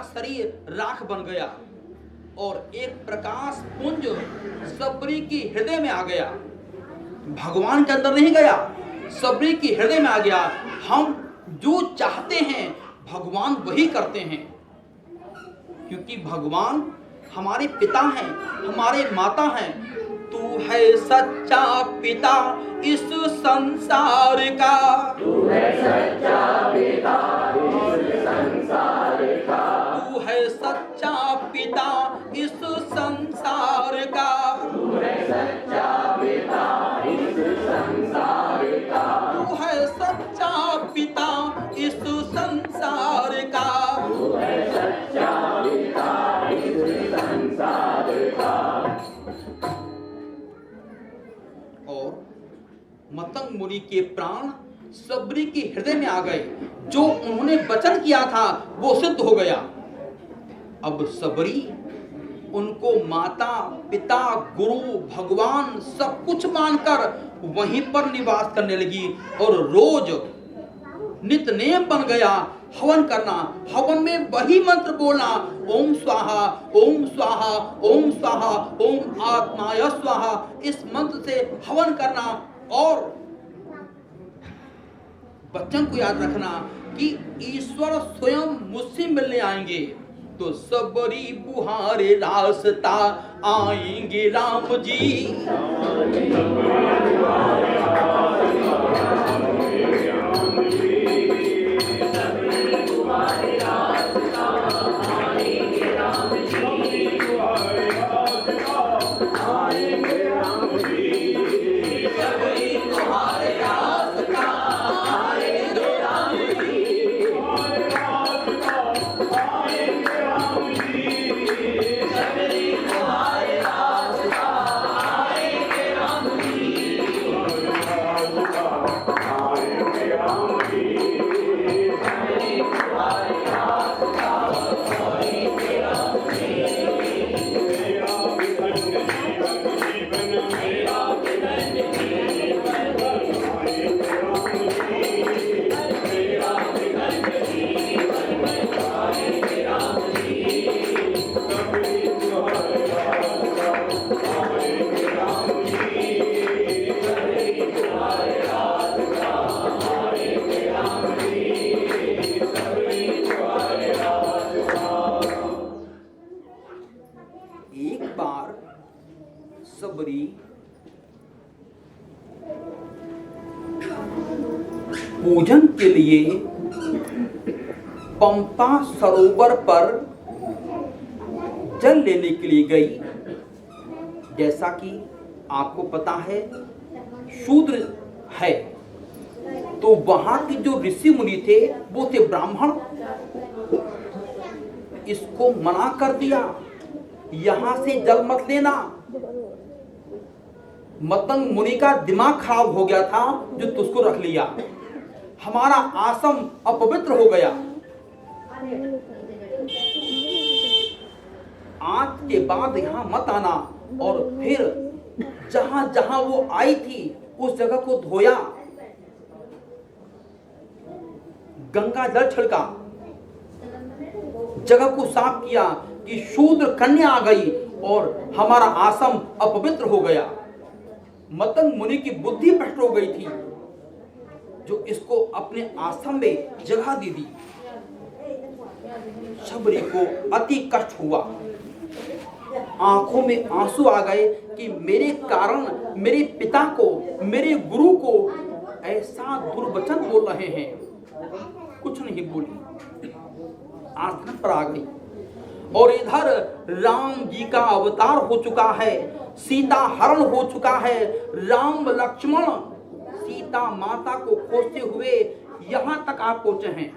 शरीर राख बन गया और एक प्रकाश पुंज सबरी की हृदय में आ गया। भगवान के अंदर नहीं गया, सबरी की हृदय में आ गया। हम जो चाहते हैं भगवान वही करते हैं, क्योंकि भगवान हमारे पिता हैं, हमारे माता हैं। तू है सच्चा पिता इस संसार का, तू है सच्चा पिता इस संसार का, तू है सच्चा पिता इस संसार का, तू है सच्चा पिता इस संसार का, तू है सच्चा पिता इस संसार का, तू है सच्चा पिता इस संसार का। और मतंग मुनि के प्राण सबरी के हृदय में आ गए। जो उन्होंने वचन किया था वो सिद्ध हो गया। अब सबरी उनको माता पिता गुरु भगवान सब कुछ मानकर वहीं पर निवास करने लगी और रोज नित्य नेम बन गया हवन करना। हवन में वही मंत्र बोलना, ओम स्वाहा ओम स्वाहा ओम स्वाहा ओम आत्माय स्वाहा। इस मंत्र से हवन करना और बच्चन को याद रखना कि ईश्वर स्वयं मुझसे मिलने आएंगे। तो सबरी बुहारे रास्ता आएंगे राम जी, सबरी पूजन के लिए पंपा सरोवर पर जल लेने के लिए गई। जैसा कि आपको पता है शूद्र है, तो वहां के जो ऋषि मुनि थे वो थे ब्राह्मण। इसको मना कर दिया, यहां से जल मत लेना। मतंग मुनि का दिमाग खराब हो गया था जो तुझको रख लिया, हमारा आश्रम अपवित्र हो गया। आज के बाद यहां मत आना। और फिर जहां जहां वो आई थी उस जगह को धोया, गंगा जल छिड़का, जगह को साफ किया कि शूद्र कन्या आ गई और हमारा आश्रम अपवित्र हो गया। मतंग मुनि की बुद्धि भ्रष्ट हो गई थी जो इसको अपने आश्रम में जगह दे दी। सबरी को अति कष्ट हुआ, आंखों में आंसू आ गए कि मेरे कारण मेरे पिता को, मेरे गुरु को ऐसा दुर्वचन बोल रहे हैं। कुछ नहीं बोली, आश्रम पर आ गई। और इधर राम जी का अवतार हो चुका है, सीता हरण हो चुका है। राम लक्ष्मण सीता माता को खोजते हुए यहां तक आप पहुंचे हैं।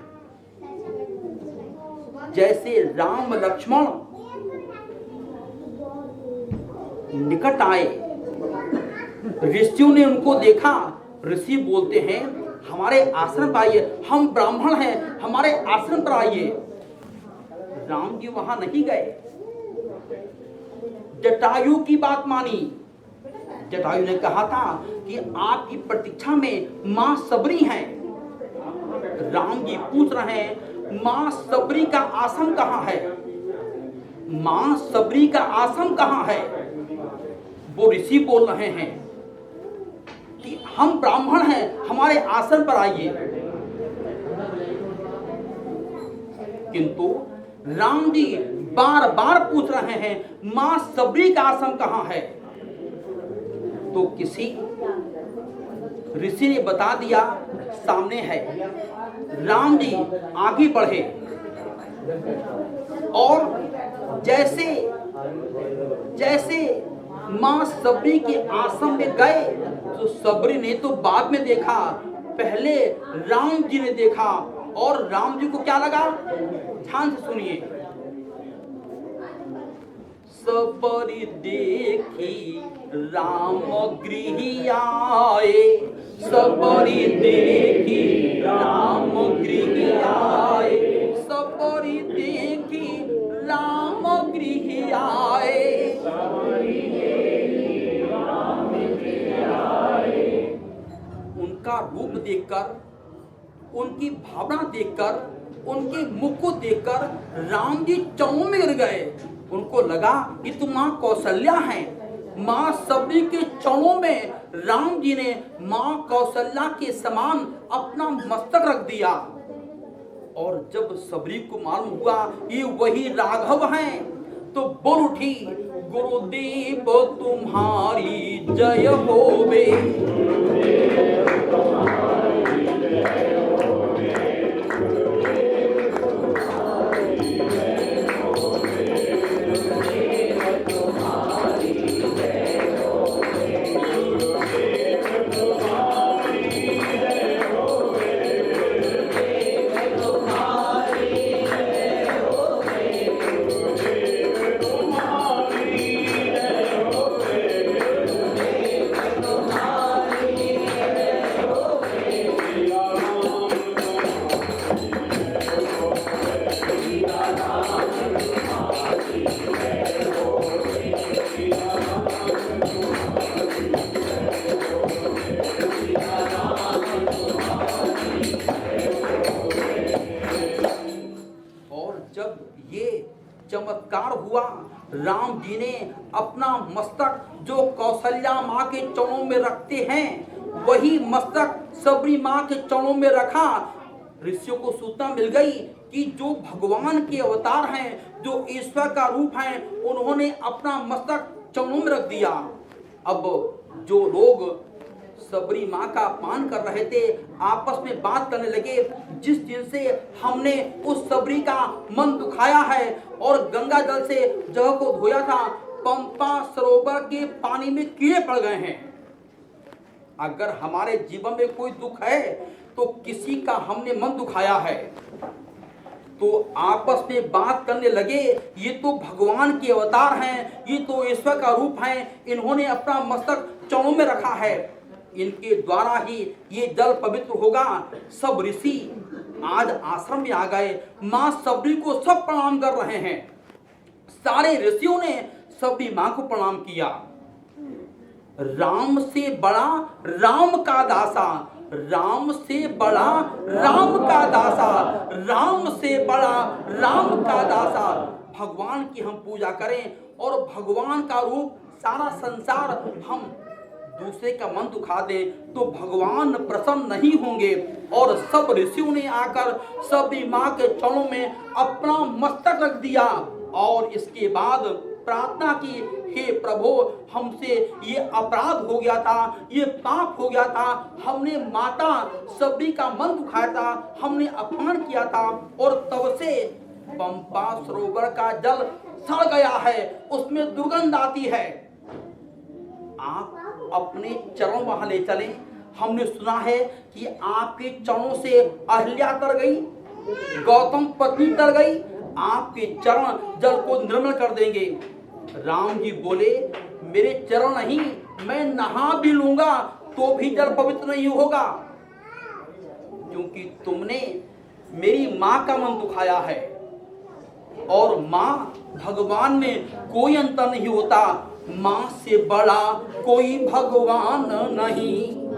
जैसे राम लक्ष्मण निकट आए, ऋषियों ने उनको देखा। ऋषि बोलते हैं हमारे आश्रम पर आइए, हम ब्राह्मण हैं, हमारे आश्रम पर आइए। राम जी वहां नहीं गए, जटायु की बात मानी। जटायु ने कहा था कि आपकी प्रतीक्षा में मां सबरी हैं। राम जी पूछ रहे हैं मां सबरी का आश्रम कहाँ है? मां सबरी का आश्रम कहाँ है? वो ऋषि बोल रहे हैं कि हम ब्राह्मण हैं, हमारे आश्रम पर आइए। किंतु राम जी बार बार पूछ रहे हैं मां सबरी का आश्रम कहाँ है? तो किसी ऋषि ने बता दिया सामने है। राम जी आगे बढ़े और जैसे जैसे मां सबरी के आश्रम में गए तो सबरी ने तो बाद में देखा, पहले राम जी ने देखा। और राम जी को क्या लगा? ध्यान से सुनिए। सबरी देखी राम गृह आए, सबरी देखी राम गृह आए, सबरी देखी राम गृह आए। उनका रूप देखकर, उनकी भावना देखकर, उनके मुख को देखकर राम जी चौं में गिर गए। उनको लगा कि तुम मां कौशल्या हैं। मां सबरी के चरणों में राम जी ने मां कौशल्या के समान अपना मस्तक रख दिया। और जब सबरी को मालूम हुआ ये वही राघव हैं, तो बोल उठी, गुरुदेव तुम्हारी जय होवे। चमत्कार हुआ, राम जी ने अपना मस्तक जो कौशल्या माँ के चरणों में रखते हैं वही मस्तक सबरी माँ के चरणों में रखा। ऋषियों को सूचना मिल गई कि जो भगवान के अवतार हैं, जो ईश्वर का रूप हैं, उन्होंने अपना मस्तक चरणों में रख दिया। अब जो लोग सबरी माँ का अपमान कर रहे थे आपस में बात करने लगे, जिस दिन से हमने उस सबरी का मन दुखाया है और गंगा जल से जगह को धोया था, पंपा सरोवर के पानी में कीड़े पड़ गए हैं। अगर हमारे जीवन में कोई दुख है तो किसी का हमने मन दुखाया है। तो आपस में बात करने लगे, ये तो भगवान के अवतार हैं, ये तो ईश्वर का रूप हैं, इन्होंने अपना मस्तक चरणों में रखा है, इनके द्वारा ही ये जल पवित्र होगा। सब ऋषि आज आश्रम में आ गए, मां सबरी को सब प्रणाम कर रहे हैं। सारे ऋषियों ने सबरी मां को प्रणाम किया। राम से बड़ा राम का दासा, राम से बड़ा राम का दासा, राम से बड़ा राम का दासा। भगवान की हम पूजा करें और भगवान का रूप सारा संसार हम दूसरे का मन दुखा दे तो भगवान प्रसन्न नहीं होंगे। और सब ऋषियों ने आकर सबरी माँ के चरणों में अपना मस्तक रख दिया और इसके बाद प्रार्थना की, हे प्रभु, हमसे ये अपराध हो गया था, ये पाप हो गया था, हमने माता सबरी का मन दुखाया था, हमने अपमान किया था और तब से पंपा सरोवर का जल सड़ गया है, उसमें दुर्गंध आती है। आप अपने चरण वहां ले चलें। हमने सुना है कि आपके चरणों से अहिल्या तर गई, गौतम पत्नी तर गई, आपके चरण जल को निर्मल कर देंगे। राम जी बोले, मेरे चरण नहीं, मैं नहा भी लूंगा तो भी जल पवित्र नहीं होगा, क्योंकि तुमने मेरी माँ का मन दुखाया है। और माँ भगवान में कोई अंतर नहीं होता, माँ से बड़ा कोई भगवान नहीं।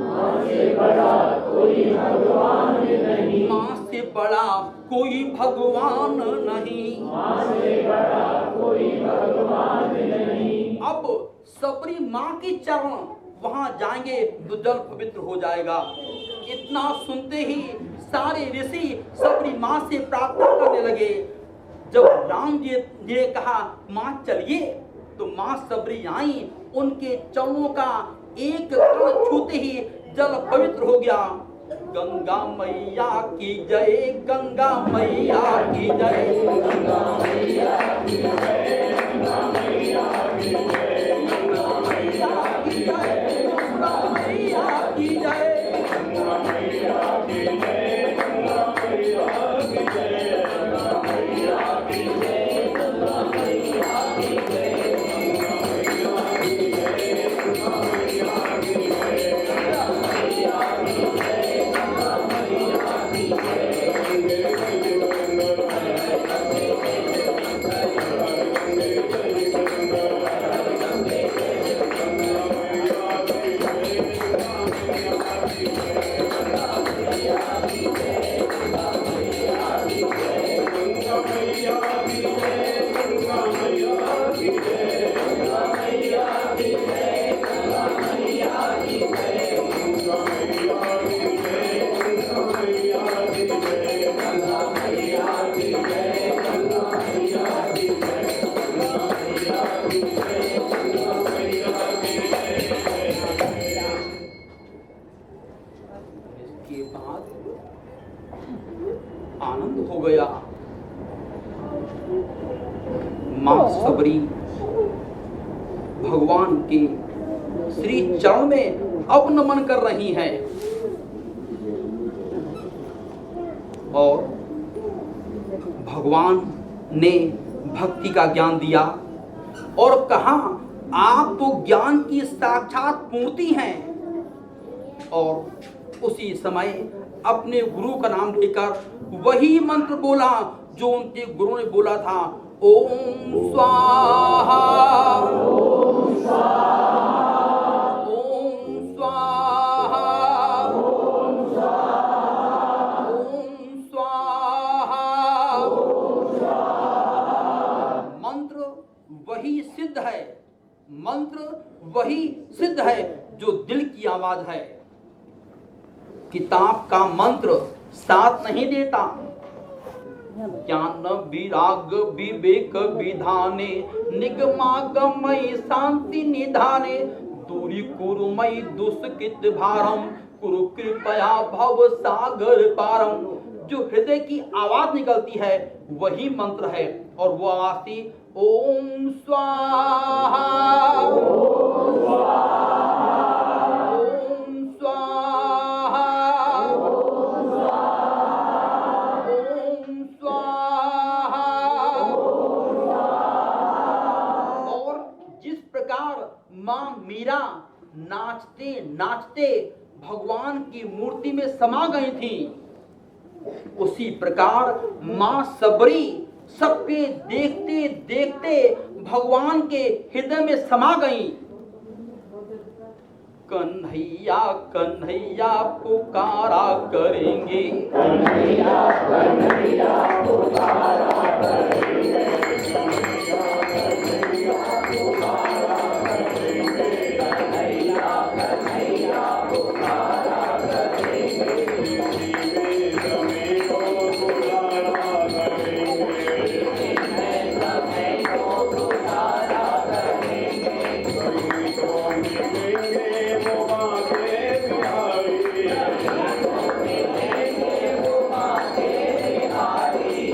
माँ से बड़ा कोई भगवान नहीं, माँ से बड़ा कोई भगवान नहीं। माँ से बड़ा कोई भगवान नहीं। अब सबरी माँ के चरण वहां जाएंगे तो जल पवित्र हो जाएगा। इतना सुनते ही सारे ऋषि सबरी माँ से प्रार्थना करने लगे। जब राम जी ने कहा माँ चलिए, तो माँ सबरी आई, उनके चरणों का एक कण छूते ही जल पवित्र हो गया। गंगा मैया की जय, गंगा मैया की जय, गंगा मैया की जय, गंगा मैया की जय, गंगा मैया की जय, गंगा मैया की जय, गंगा मैया की जय, गंगा मैया की जय, गंगा मैया की जय, गंगा मैया की जय, गंगा मैया की जय, गंगा मैया की जय, गंगा मैया की इसके बाद आनंद हो गया। मां सबरी भगवान के श्री चरण में अब नमन कर रही हैं और भगवान ने भक्ति का ज्ञान दिया और कहा आप तो ज्ञान की साक्षात मूर्ति हैं। और उसी समय अपने गुरु का नाम लेकर वही मंत्र बोला जो उनके गुरु ने बोला था, ओम स्वाहा, ओम स्वाहा, ओम स्वाहा, ओम स्वाहा, ओम स्वाहा। मंत्र वही सिद्ध है, मंत्र वही सिद्ध है जो दिल की आवाज है। किताब का मंत्र साथ नहीं देता। ज्ञान विराग विवेक विधाने, निगमागमय शांति निधाने, दूरी कुरुमय दुष्कृत भारम, कुरु कृपया भव सागर पारम। जो हृदय की आवाज निकलती है वही मंत्र है और वो आवाज थी ओम स्वाहा, ओम स्वाहा, ओम स्वाहा, ओम स्वाहा। और जिस प्रकार मां मीरा नाचते नाचते भगवान की मूर्ति में समा गई थी, उसी प्रकार मां सबरी सबके देखते देखते भगवान के हृदय में समा गई। कन्हैया कन्हैया पुकारा करेंगे, कन्हैया कन्हैया पुकारा करेंगे, कन्हैया कन्हैया पुकारा करेंगे, कन्हैया कन्हैया पुकारा करेंगे, समय को पुकारा करेंगे, समय को पुकारा करेंगे, सभी को मिलेंगे वो माँ के बिहारी, वो माँ के बिहारी,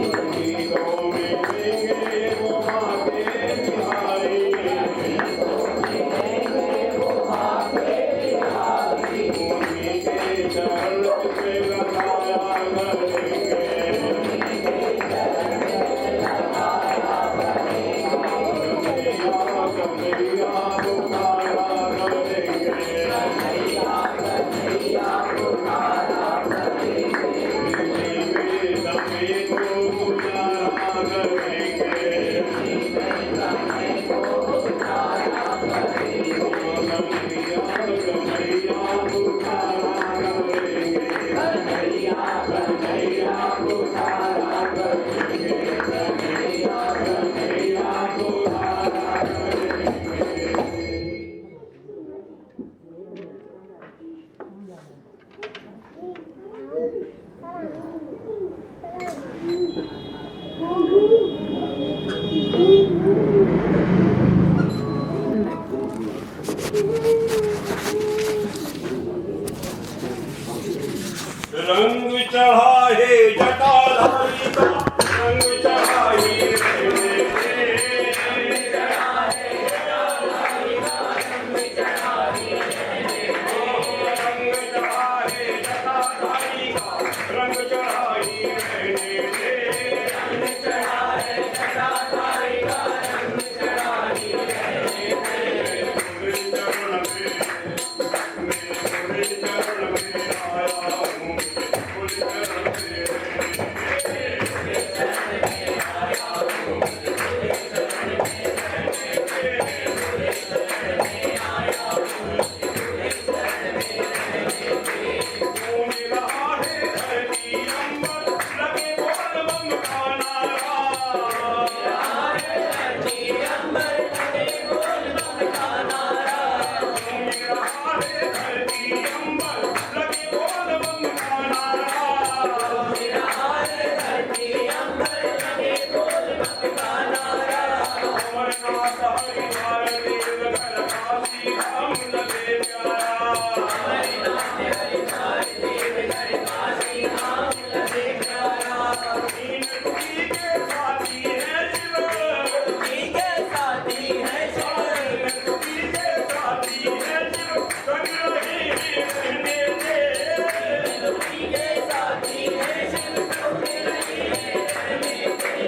मुक्ति के साथी है शिव, मुक्ति के साथी है शिव, मुक्ति के साथी है शिव, संग रहे रहने दे। मुक्ति के साथी है शिव, संग रहे रहने दे।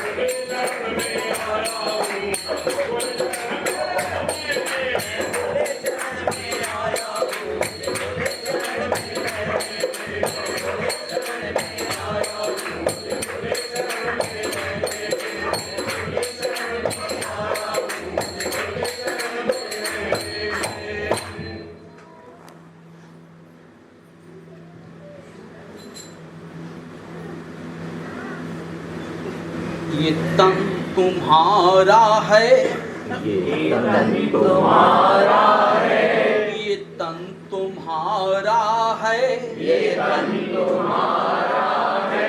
तेरे चरण में आया हूँ, तेरे चरण में आया हूँ, तेरे चरण में आया हूँ, तेरे चरण में ये तन तुम्हारा है, ये तन तुम्हारा है, ये तन तुम्हारा है, ये तन तुम्हारा है,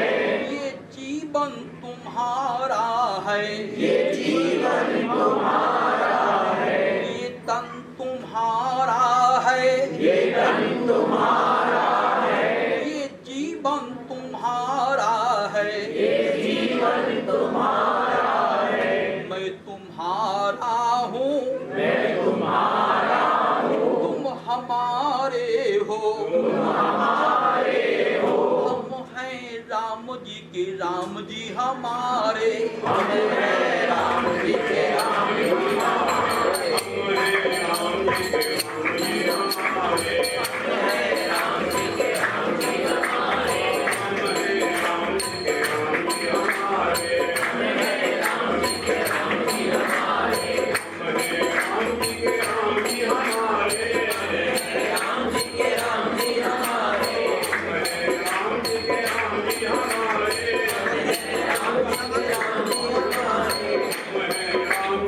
ये जीवन तुम्हारा है, ये जीवन तुम्हारा है, ये तन तुम्हारा है, ये तन तुम्हारा है, ये जीवन तुम्हारा है, ये जीवन तुम्हारा है। मैं तुम्हारा हूँ, मैं तुम्हारा हूँ, तुम हमारे हो, तुम हमारे हो, हम हैं राम जी के, राम जी हमारे, हम हैं राम जी के, राम जी हमारे, हमारे राम जी के राम जी हमारे, हम हैं राम जी के, राम जी हमारे, हमारे राम जी के राम जी हमारे, हम हैं राम जी के, राम जी हमारे, हमारे राम जी के राम जी हमारे, राम जी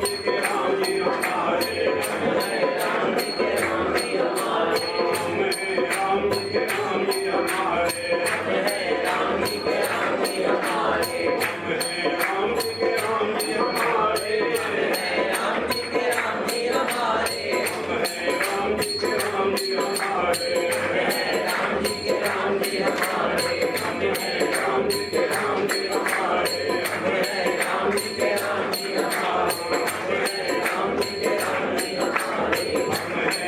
के, राम जी हमारे, हमारे राम जी के राम जी हमारे, राम जी के, राम जी हमारे, हमारे राम जी के राम जी हमारे, राम जी के, राम जी हमारे, हमारे राम जी के राम जी हमारे, राम जी के, राम जी हमारे, हमारे राम जी के राम जी हमारे, राम जी के, राम जी हमारे, हमारे राम जी के राम जी हमारे, राम जी के, राम जी हमारे, राम जी के राम जी हमारे, राम जी के, राम जी हमारे, राम जी के, राम जी हमारे, राम जी के राम जी हमारे,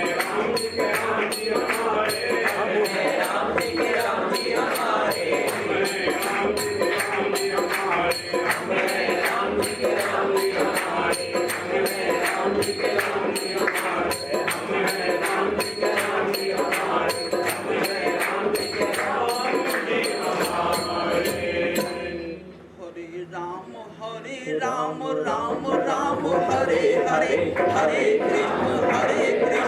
राम जी के, राम जी हमारे, राम जी के राम जी हमारे, राम जी के, राम जी हमारे, राम जी के, राम जी हमारे, राम जी के, राम जी हमारे, राम जी के, राम जी हमारे। हरे राम राम राम हरे हरे, हरे कृष्ण कृष्ण राम हरे हरे।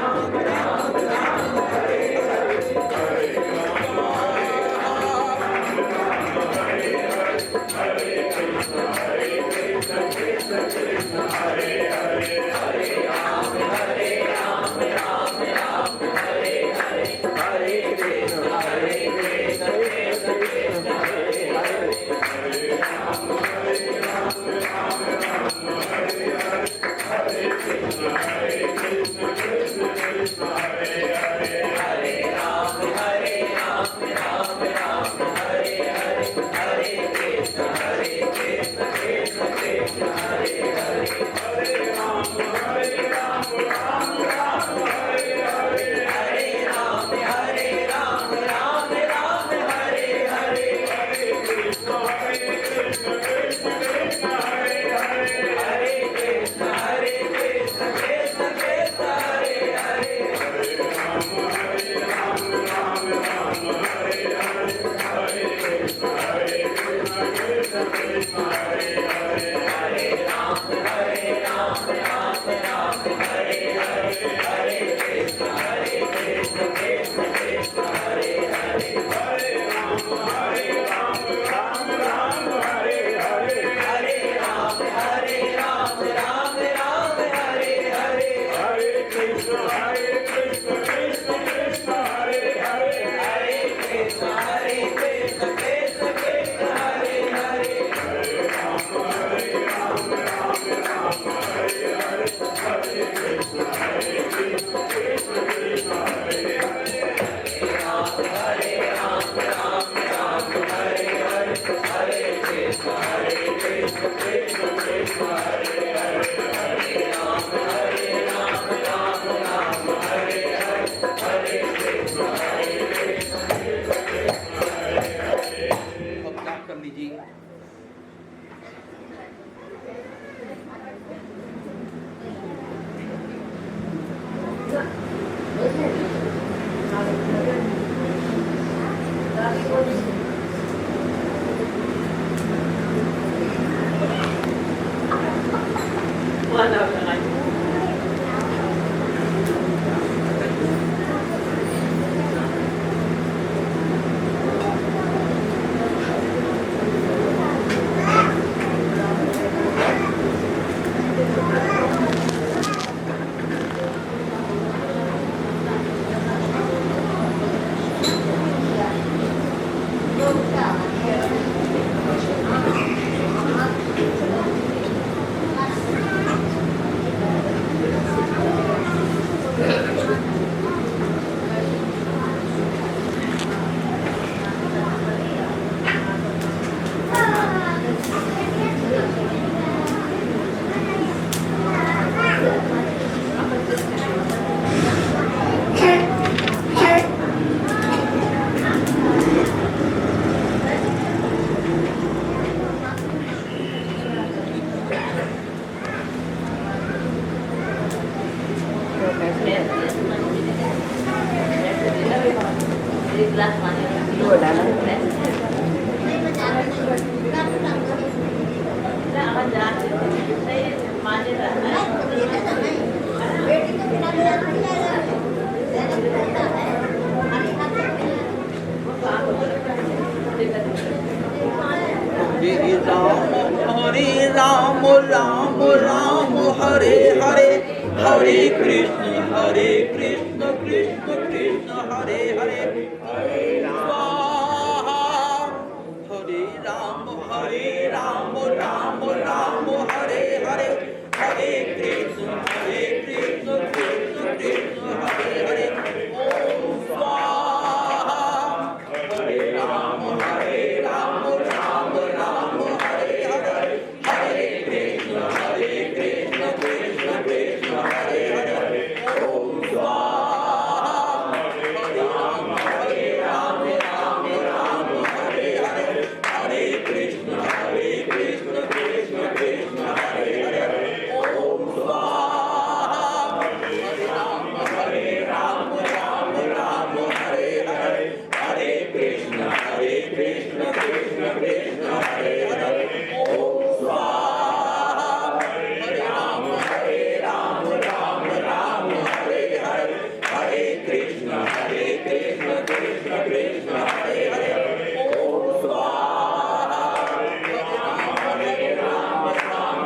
Hare Krishna, हरे राम राम राम हरे हरे हरे कृष्ण कृष्ण कृष्ण हरे हरे स्वाहा हरे राम राम राम हरे हरे हरे कृष्ण कृष्ण कृष्ण हरे हरे ओम स्वाहा हरे राम राम राम हरे हरे हरे कृष्ण कृष्ण कृष्ण हरे हरे ओम स्वाहा हरे राम राम राम हरे हरे हरे कृष्ण कृष्ण कृष्ण हरे हरे ओम स्वाहा हरे राम राम राम हरे हरे हरे कृष्ण कृष्ण कृष्ण हरे हरे ओम स्वाहा हरे राम राम राम हरे हरे हरे कृष्ण कृष्ण कृष्ण हरे हरे ओम स्वाहा हरे राम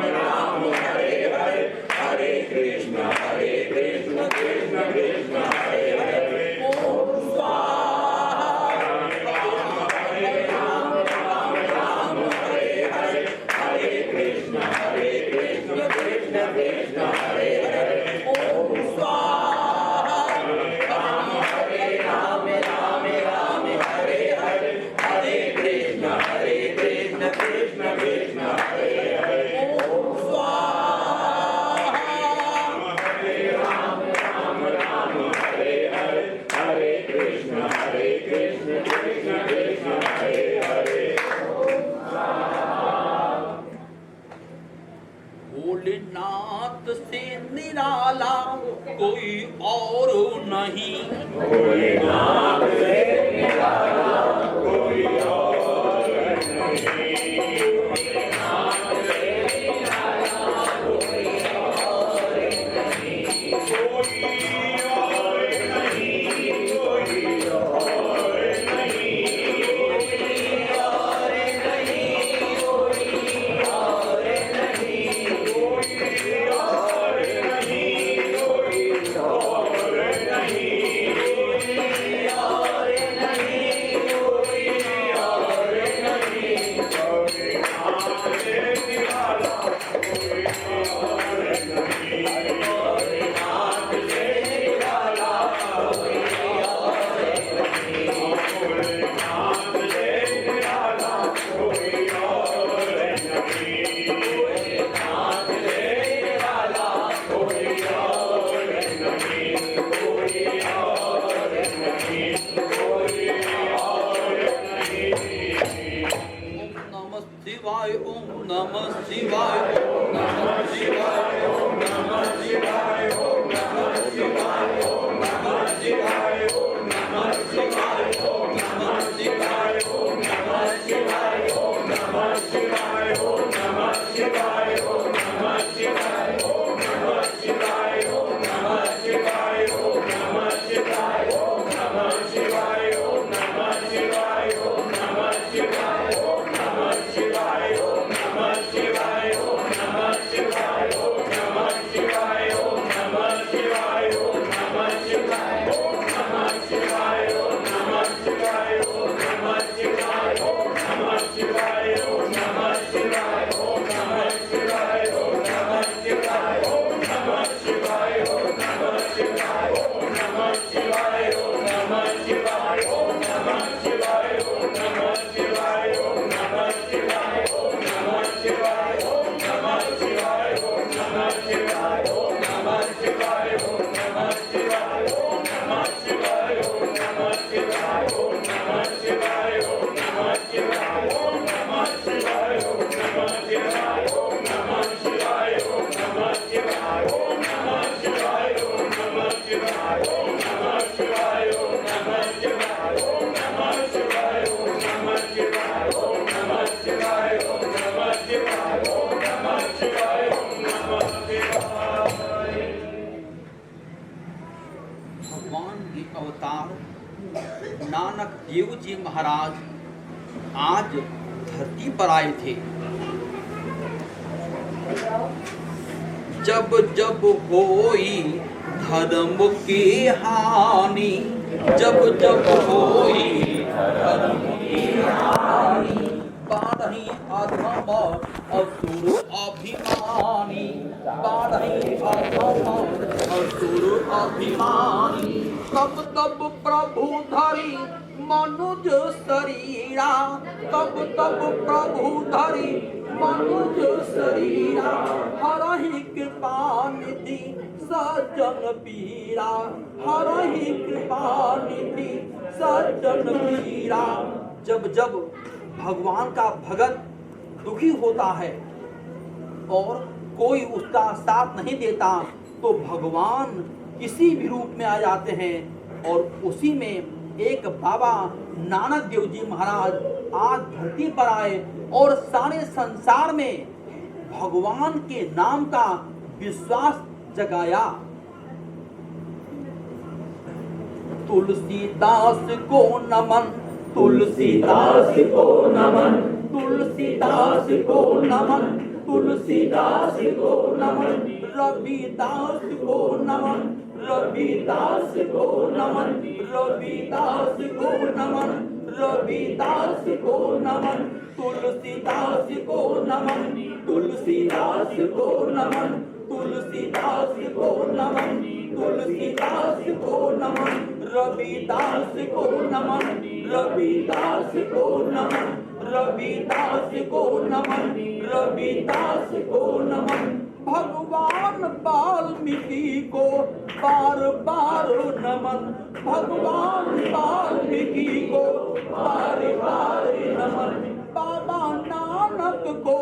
राम हरे हरे हरे कृष्ण कृष्ण कृष्ण हरे हरे ओम स्वाहा हरे राम राम हरे हरे हरे कृष्ण कृष्ण कृष्ण हरे हरे ओम स्वाहा हरे राम राम हरे हरे हरे कृष्ण कृष्ण कृष्ण हरे हरे ओम स्वाहा हरे राम राम हरे हरे हरे कृष्ण कृष्ण कृष्ण हरे हरे भोलेनाथ से निराला कोई और नहीं भोलेनाथ से निराला कोई और नहीं। भोलेनाथ से निराला कोई और नहीं। कोई और नहीं, कोई और नहीं। कोई और नहीं, कोई और नहीं। कोई और नहीं, कोई और नहीं। कोई और नहीं, कोई और नहीं। भोलेनाथ से निराला कोई और नहीं। भोलेनाथ से निराला कोई और नहीं। भोलेनाथ से निराला कोई और नहीं। भोलेनाथ से निराला कोई और नहीं। कोई और नहीं, कोई और नहीं। ओम नमः शिवाय ओम नमः शिवाय ओम नमः शिवाय ओम नमः शिवाय ओम नमः शिवाय ओम नमः शिवाय ओम नमः शिवाय ओम नमः शिवाय जी महाराज आज धरती पर आए थे। जब जब होई धर्म की हानि, जब जब होई धर्म की हानि, बाढ़ी अधम असुर अभिमानी, बाढ़ी अधम असुर अभिमानी। तब तब प्रभु धरी मनुज शरीरा, तब तब प्रभु धरी मनुज शरीरा, हरहि कृपा निधि सज्जन पीरा, हरहि कृपा निधि सज्जन पीरा। जब जब भगवान का भगत दुखी होता है और कोई उसका साथ नहीं देता तो भगवान किसी भी रूप में आ जाते हैं, और उसी में एक बाबा नानक देव जी महाराज आज धरती पर आए और सारे संसार में भगवान के नाम का विश्वास जगाया। तुलसीदास को नमन, तुलसीदास को नमन, तुलसीदास को नमन, तुलसीदास को नमन, रविदास को नमन, रविदास को नमन, रविदास को नमन, रविदास को नमन, तुलसीदास को नमन, तुलसीदास को नमन, तुलसीदास को नमन, तुलसीदास को नमन, रविदास को नमन, रविदास को नमन, रविदास को नमन, रविदास को नमन। भगवान वाल्मीकि को बार बार नमन, भगवान वाल्मीकि को बार बार नमन, बाबा नानक को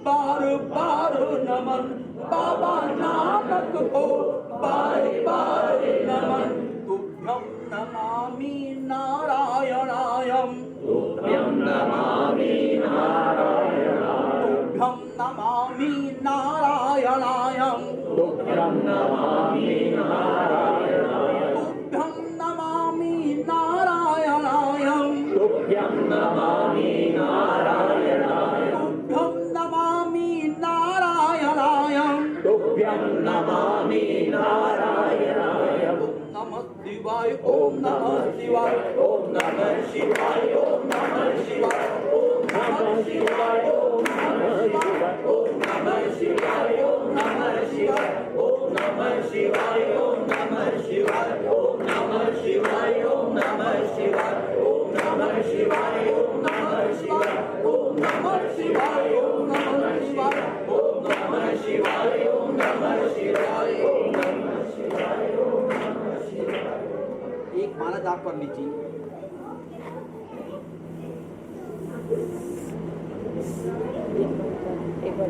बार बार नमन, बाबा नानक को बार बार नमन। तुभ्यं नमामि नारायणायं, तुभ्यं नमामि नारायणायं, तुभ्यं नमामि नारायणायं, तुभ्यं नमामि नारायणायं, तुभ्यं नमामि नारायणायं, तुभ्यं नमामि नारायणायं, तुभ्यं नमामि नारायणायं, तुभ्यं नमामि नारायणायं। नमः शिवाय, ओम नमः शिवाय, ओम नमः शिवाय, ओम नमः शिवाय, ओम नमः शिवाय, ओम नमः शिवाय, ओम नमः शिवाय, ओम नमः शिवाय, ओम नमः शिवाय, ओम नमः शिवाय, ओम नमः शिवाय, ओम नमः शिवाय, ओम नमः शिवाय, ओम नमः शिवाय, ओम नमः शिवाय, ओम नमः शिवाय, ओम नमः शिवाय, ओम नमः शिवाय, ओम नमः शिवाय, ओम नमः शिवाय। एक माला जाप कर लीजिए। एक बार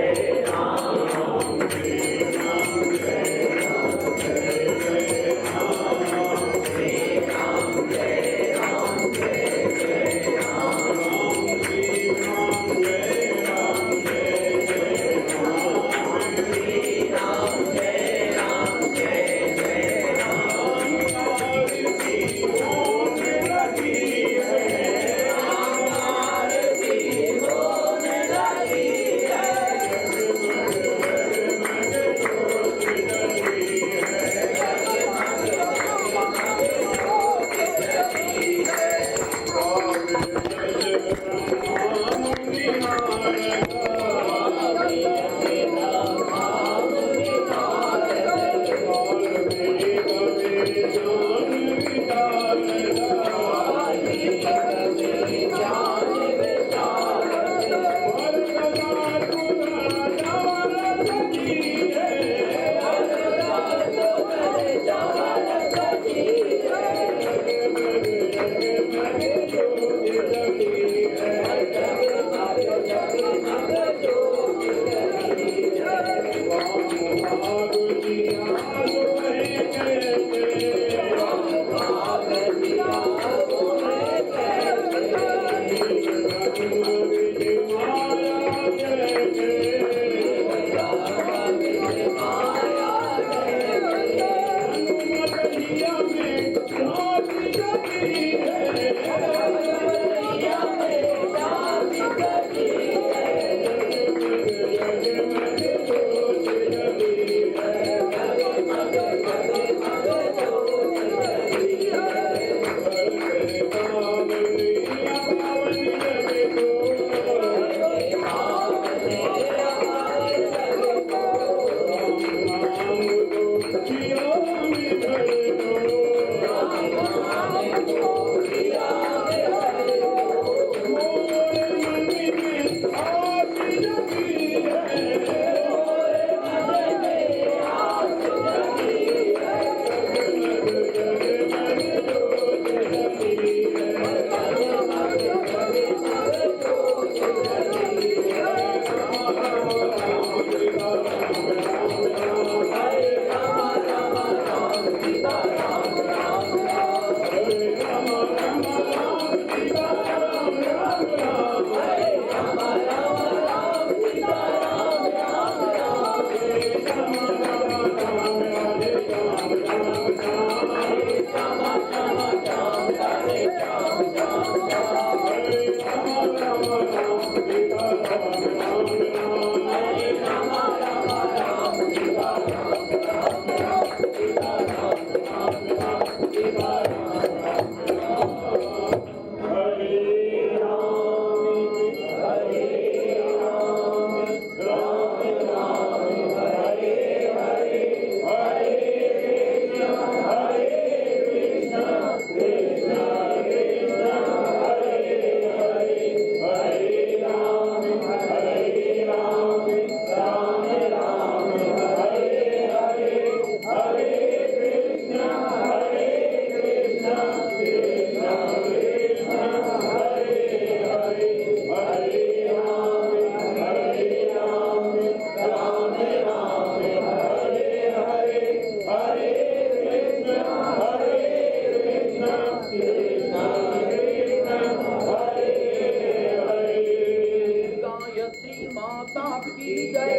कृष्णा की जय,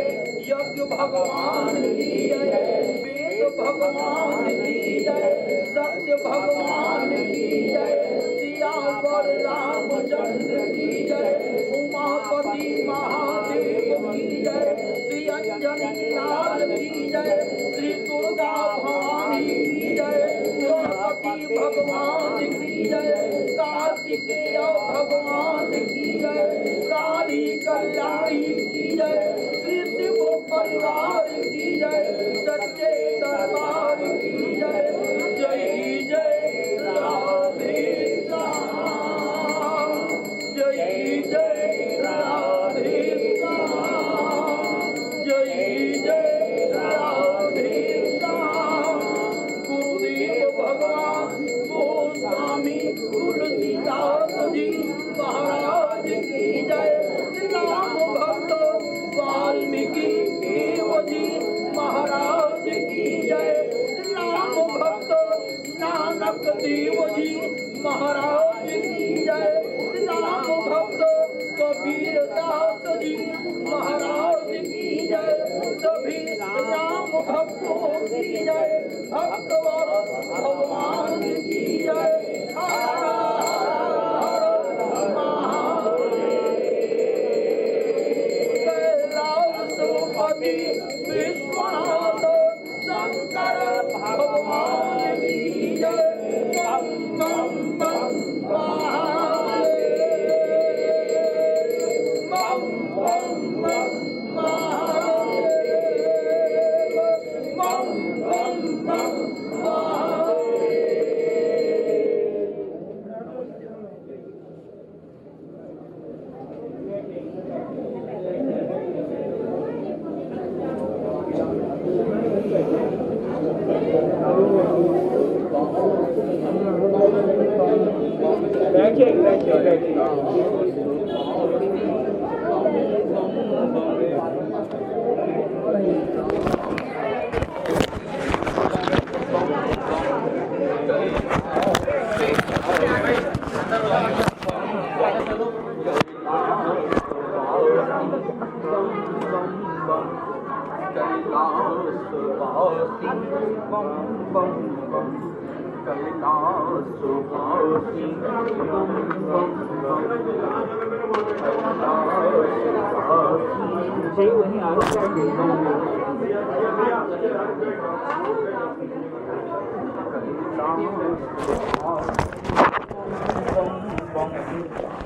यज्ञ भगवान की जय, वेद भगवान की जय, सत्य भगवान की जय, सियावर रामचंद्र की जय, उमापति महादेव की जय, श्री अंजनी लाल की जय, श्री दुर्गा भवानी की जय, गणपति भगवान की जय, कार्तिकेय भगवान की जय, काली कल्याणी की जय, श्री शिव परिवार की जय, सच्चे दरबार की जय, जय जय राधे श्याम, जय जय राधे श्याम, जय जय राधे श्याम। गुरुदेव भगवान गोस्वामी तुलसीदास जी महाराज की जय, राम भक्त वाल्मीकि देव जी महाराज की जय, राम भक्त नानक देव जी महाराज की जय, राम भक्त कबीर दास जी महाराज की जय, सभी राम भक्तों की जय, भक्त और भगवान की जय। हर हर महादेव। कैलाशपति विश्वनाथ शंकर भगवान की जय। बम बम बम महादेव, बम बम बम महादेव, बम बम बम Bom,